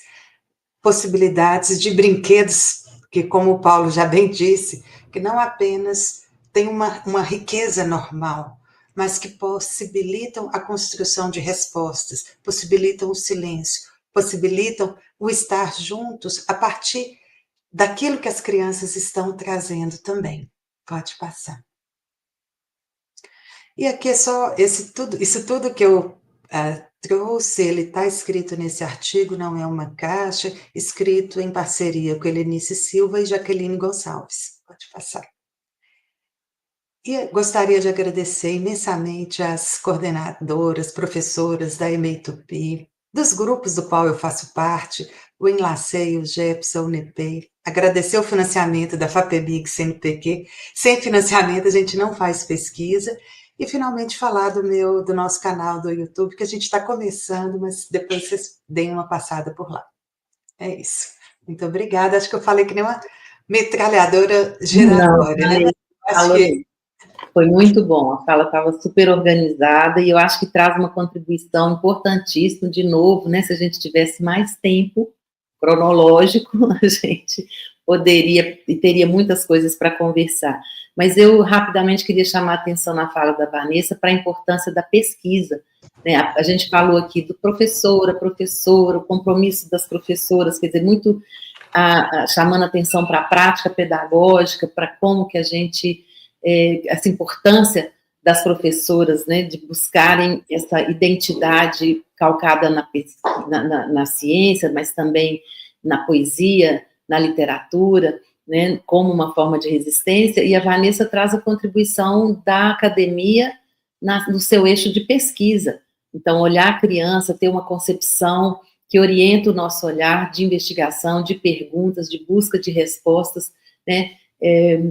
Possibilidades de brinquedos, que, como o Paulo já bem disse, que não apenas têm uma riqueza normal, mas que possibilitam a construção de respostas, possibilitam o silêncio, possibilitam o estar juntos a partir daquilo que as crianças estão trazendo também. Pode passar. E aqui é só isso tudo que eu trouxe, ele está escrito nesse artigo, não é uma caixa, escrito em parceria com Helenice Silva e Jaqueline Gonçalves. Pode passar. E gostaria de agradecer imensamente às coordenadoras, professoras da EMEI Tupi, dos grupos do qual eu faço parte, o Enlacei, o GEPS, a UNEPEI, agradecer o financiamento da FAPEMIG, CNPq, sem financiamento a gente não faz pesquisa, e finalmente falar do nosso canal do YouTube, que a gente está começando, mas depois vocês deem uma passada por lá. É isso. Muito obrigada, acho que eu falei que nem uma metralhadora giratória, né? Acho que... Foi muito bom, a fala estava super organizada e eu acho que traz uma contribuição importantíssima, de novo, né, se a gente tivesse mais tempo cronológico, a gente poderia e teria muitas coisas para conversar. Mas eu rapidamente queria chamar a atenção na fala da Vanessa para a importância da pesquisa, né? A gente falou aqui do professor, o compromisso das professoras, quer dizer, muito chamando atenção para a prática pedagógica, para como que a gente... essa importância das professoras, né, de buscarem essa identidade calcada na ciência, mas também na poesia, na literatura, né, como uma forma de resistência, e a Vanessa traz a contribuição da academia no seu eixo de pesquisa. Então, olhar a criança, ter uma concepção que orienta o nosso olhar de investigação, de perguntas, de busca de respostas, né,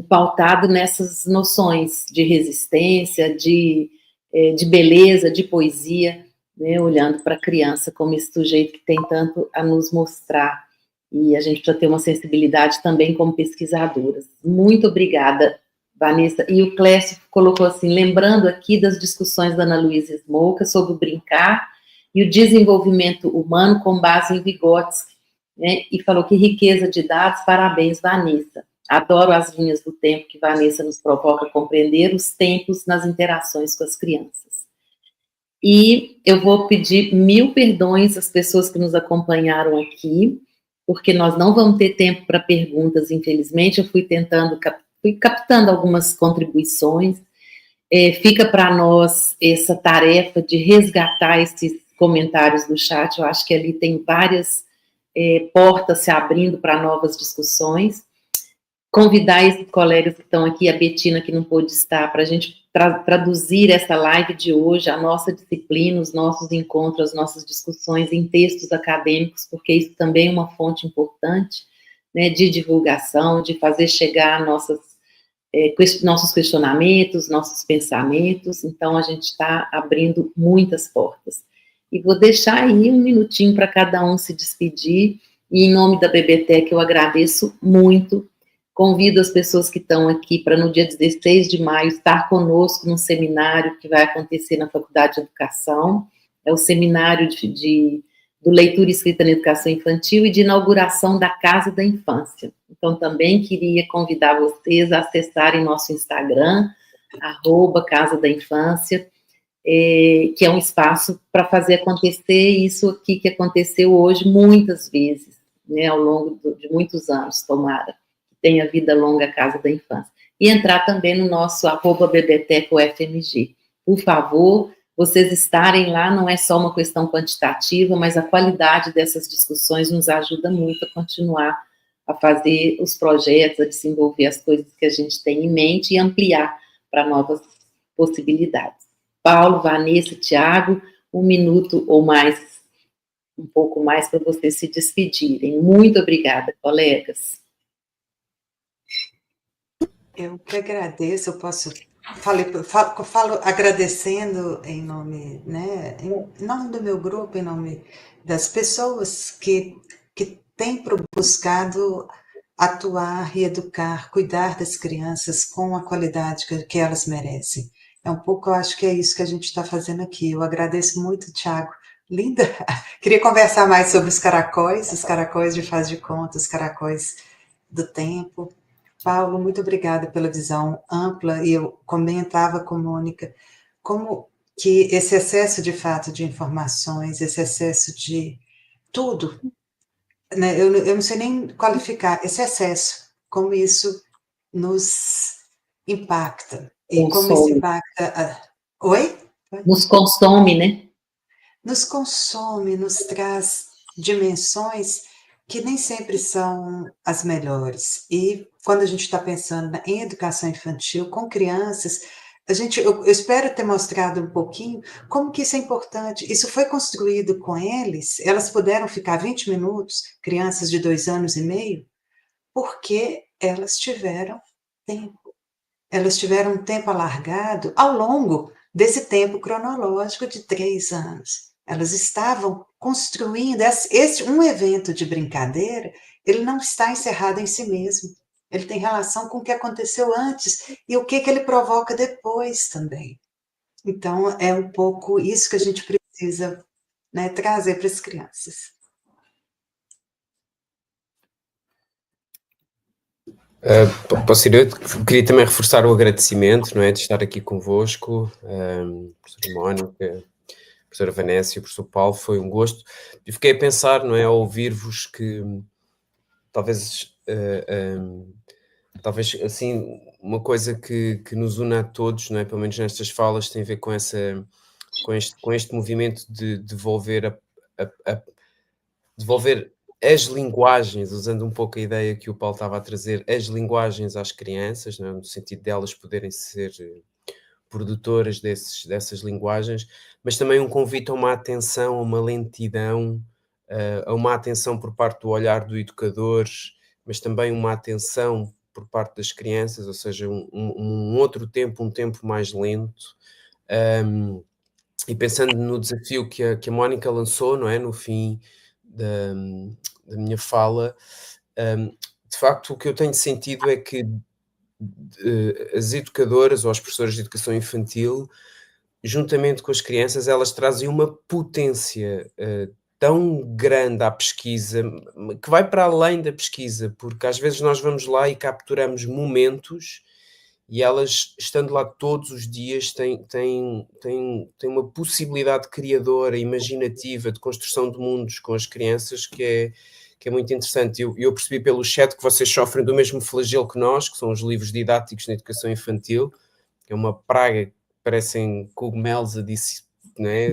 pautado nessas noções de resistência, de beleza, de poesia, né, olhando para a criança como esse sujeito que tem tanto a nos mostrar, e a gente precisa ter uma sensibilidade também como pesquisadoras. Muito obrigada, Vanessa. E o Clécio colocou assim, lembrando aqui das discussões da Ana Luísa Smolka sobre o brincar e o desenvolvimento humano com base em Vygotsky, né, e falou que riqueza de dados, parabéns, Vanessa. Adoro as linhas do tempo que Vanessa nos provoca a compreender os tempos nas interações com as crianças. E eu vou pedir 1000 perdões às pessoas que nos acompanharam aqui, porque nós não vamos ter tempo para perguntas, infelizmente. Eu fui captando algumas contribuições. Fica para nós essa tarefa de resgatar esses comentários do chat. Eu acho que ali tem várias portas se abrindo para novas discussões. Convidar esses colegas que estão aqui, a Betina que não pôde estar, para a gente traduzir essa live de hoje, a nossa disciplina, os nossos encontros, as nossas discussões em textos acadêmicos, porque isso também é uma fonte importante, né, de divulgação, de fazer chegar nossos questionamentos, nossos pensamentos. Então a gente está abrindo muitas portas. E vou deixar aí um minutinho para cada um se despedir, e em nome da BBTEC eu agradeço muito. Convido as pessoas que estão aqui para no dia 16 de maio estar conosco num seminário que vai acontecer na Faculdade de Educação. É o seminário do Leitura e Escrita na Educação Infantil e de inauguração da Casa da Infância. Então, também queria convidar vocês a acessarem nosso Instagram, @Casa da Infância, que é um espaço para fazer acontecer isso aqui que aconteceu hoje muitas vezes, né, ao longo de muitos anos, tomara. Tenha vida longa a Casa da Infância. E entrar também no nosso @BBTEC-UFMG. Por favor, vocês estarem lá não é só uma questão quantitativa, mas a qualidade dessas discussões nos ajuda muito a continuar a fazer os projetos, a desenvolver as coisas que a gente tem em mente e ampliar para novas possibilidades. Paulo, Vanessa, Tiago, 1 minuto ou mais, um pouco mais para vocês se despedirem. Muito obrigada, colegas. Eu que agradeço, eu posso... Falo agradecendo em nome, né, em nome do meu grupo, em nome das pessoas que têm buscado atuar e educar, cuidar das crianças com a qualidade que elas merecem. É um pouco, eu acho que é isso que a gente está fazendo aqui. Eu agradeço muito, Tiago. Linda! Queria conversar mais sobre os caracóis de faz de conta, os caracóis do tempo. Paulo, muito obrigada pela visão ampla, e eu comentava com Mônica como que esse excesso de fato de informações, esse excesso de tudo, né, eu não sei nem qualificar, esse excesso, como isso nos impacta, e como isso Consome. impacta... Oi? Nos consome, né? Nos consome, nos traz dimensões que nem sempre são as melhores. E quando a gente está pensando em educação infantil com crianças, eu espero ter mostrado um pouquinho como que isso é importante. Isso foi construído com elas puderam ficar 20 minutos, crianças de 2 anos e meio, porque elas tiveram tempo. Elas tiveram um tempo alargado ao longo desse tempo cronológico de 3 anos. Elas estavam construindo um evento de brincadeira, ele não está encerrado em si mesmo. Ele tem relação com o que aconteceu antes e o que ele provoca depois também. Então, é um pouco isso que a gente precisa, né, trazer para as crianças. Posso ir? Eu queria também reforçar o agradecimento, não é, de estar aqui convosco, professora Mónica, professora Vanessa e o professor Paulo, foi um gosto. E fiquei a pensar, não é, ao ouvir-vos que talvez assim, uma coisa que nos une a todos, não é, pelo menos nestas falas, tem a ver com este movimento de devolver devolver as linguagens, usando um pouco a ideia que o Paulo estava a trazer, as linguagens às crianças, não é? No sentido delas poderem ser produtoras dessas linguagens, mas também um convite a uma atenção, a uma lentidão, a uma atenção por parte do olhar do educador, mas também uma atenção por parte das crianças, ou seja, um outro tempo, um tempo mais lento. E pensando no desafio que a Mónica lançou, não é? No fim da minha fala, de facto, o que eu tenho sentido é que as educadoras ou as professoras de educação infantil, juntamente com as crianças, elas trazem uma potência tão grande à pesquisa, que vai para além da pesquisa, porque às vezes nós vamos lá e capturamos momentos e elas, estando lá todos os dias, têm uma possibilidade criadora, imaginativa, de construção de mundos com as crianças que é muito interessante. Eu percebi pelo chat que vocês sofrem do mesmo flagelo que nós, que são os livros didáticos na educação infantil, que é uma praga que parecem cogumelos né,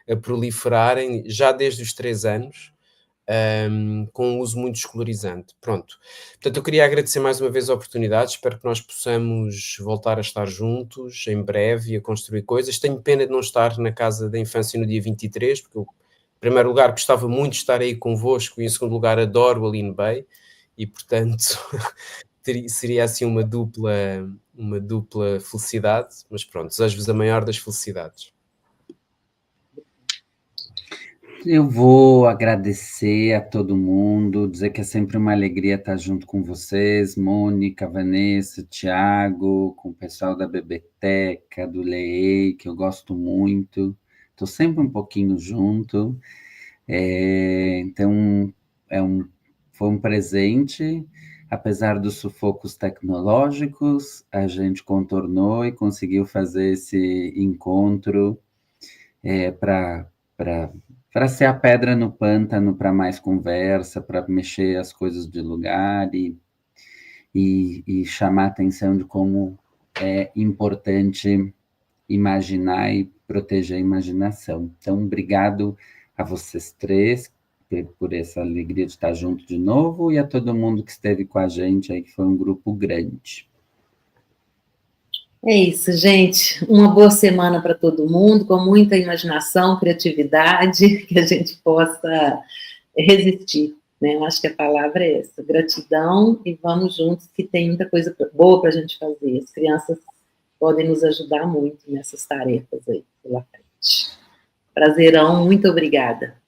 a proliferarem já desde os 3 anos. Com um uso muito escolarizante. Pronto. Portanto, eu queria agradecer mais uma vez a oportunidade, espero que nós possamos voltar a estar juntos em breve e a construir coisas. Tenho pena de não estar na Casa da Infância no dia 23, porque eu, em primeiro lugar, gostava muito de estar aí convosco e, em segundo lugar, adoro o Aline Bay e, portanto, seria assim uma dupla felicidade, mas pronto, desejo-vos a maior das felicidades. Eu vou agradecer a todo mundo, dizer que é sempre uma alegria estar junto com vocês, Mônica, Vanessa, Tiago, com o pessoal da Biblioteca, do Leei, que eu gosto muito, estou sempre um pouquinho junto, então foi um presente, apesar dos sufocos tecnológicos, a gente contornou e conseguiu fazer esse encontro para ser a pedra no pântano, para mais conversa, para mexer as coisas de lugar e chamar a atenção de como é importante imaginar e proteger a imaginação. Então, obrigado a vocês três por essa alegria de estar junto de novo e a todo mundo que esteve com a gente aí, que foi um grupo grande. É isso, gente. Uma boa semana para todo mundo, com muita imaginação, criatividade, que a gente possa resistir, né? Eu acho que a palavra é essa, gratidão, e vamos juntos, que tem muita coisa boa para a gente fazer. As crianças podem nos ajudar muito nessas tarefas aí pela frente. Prazerão, muito obrigada.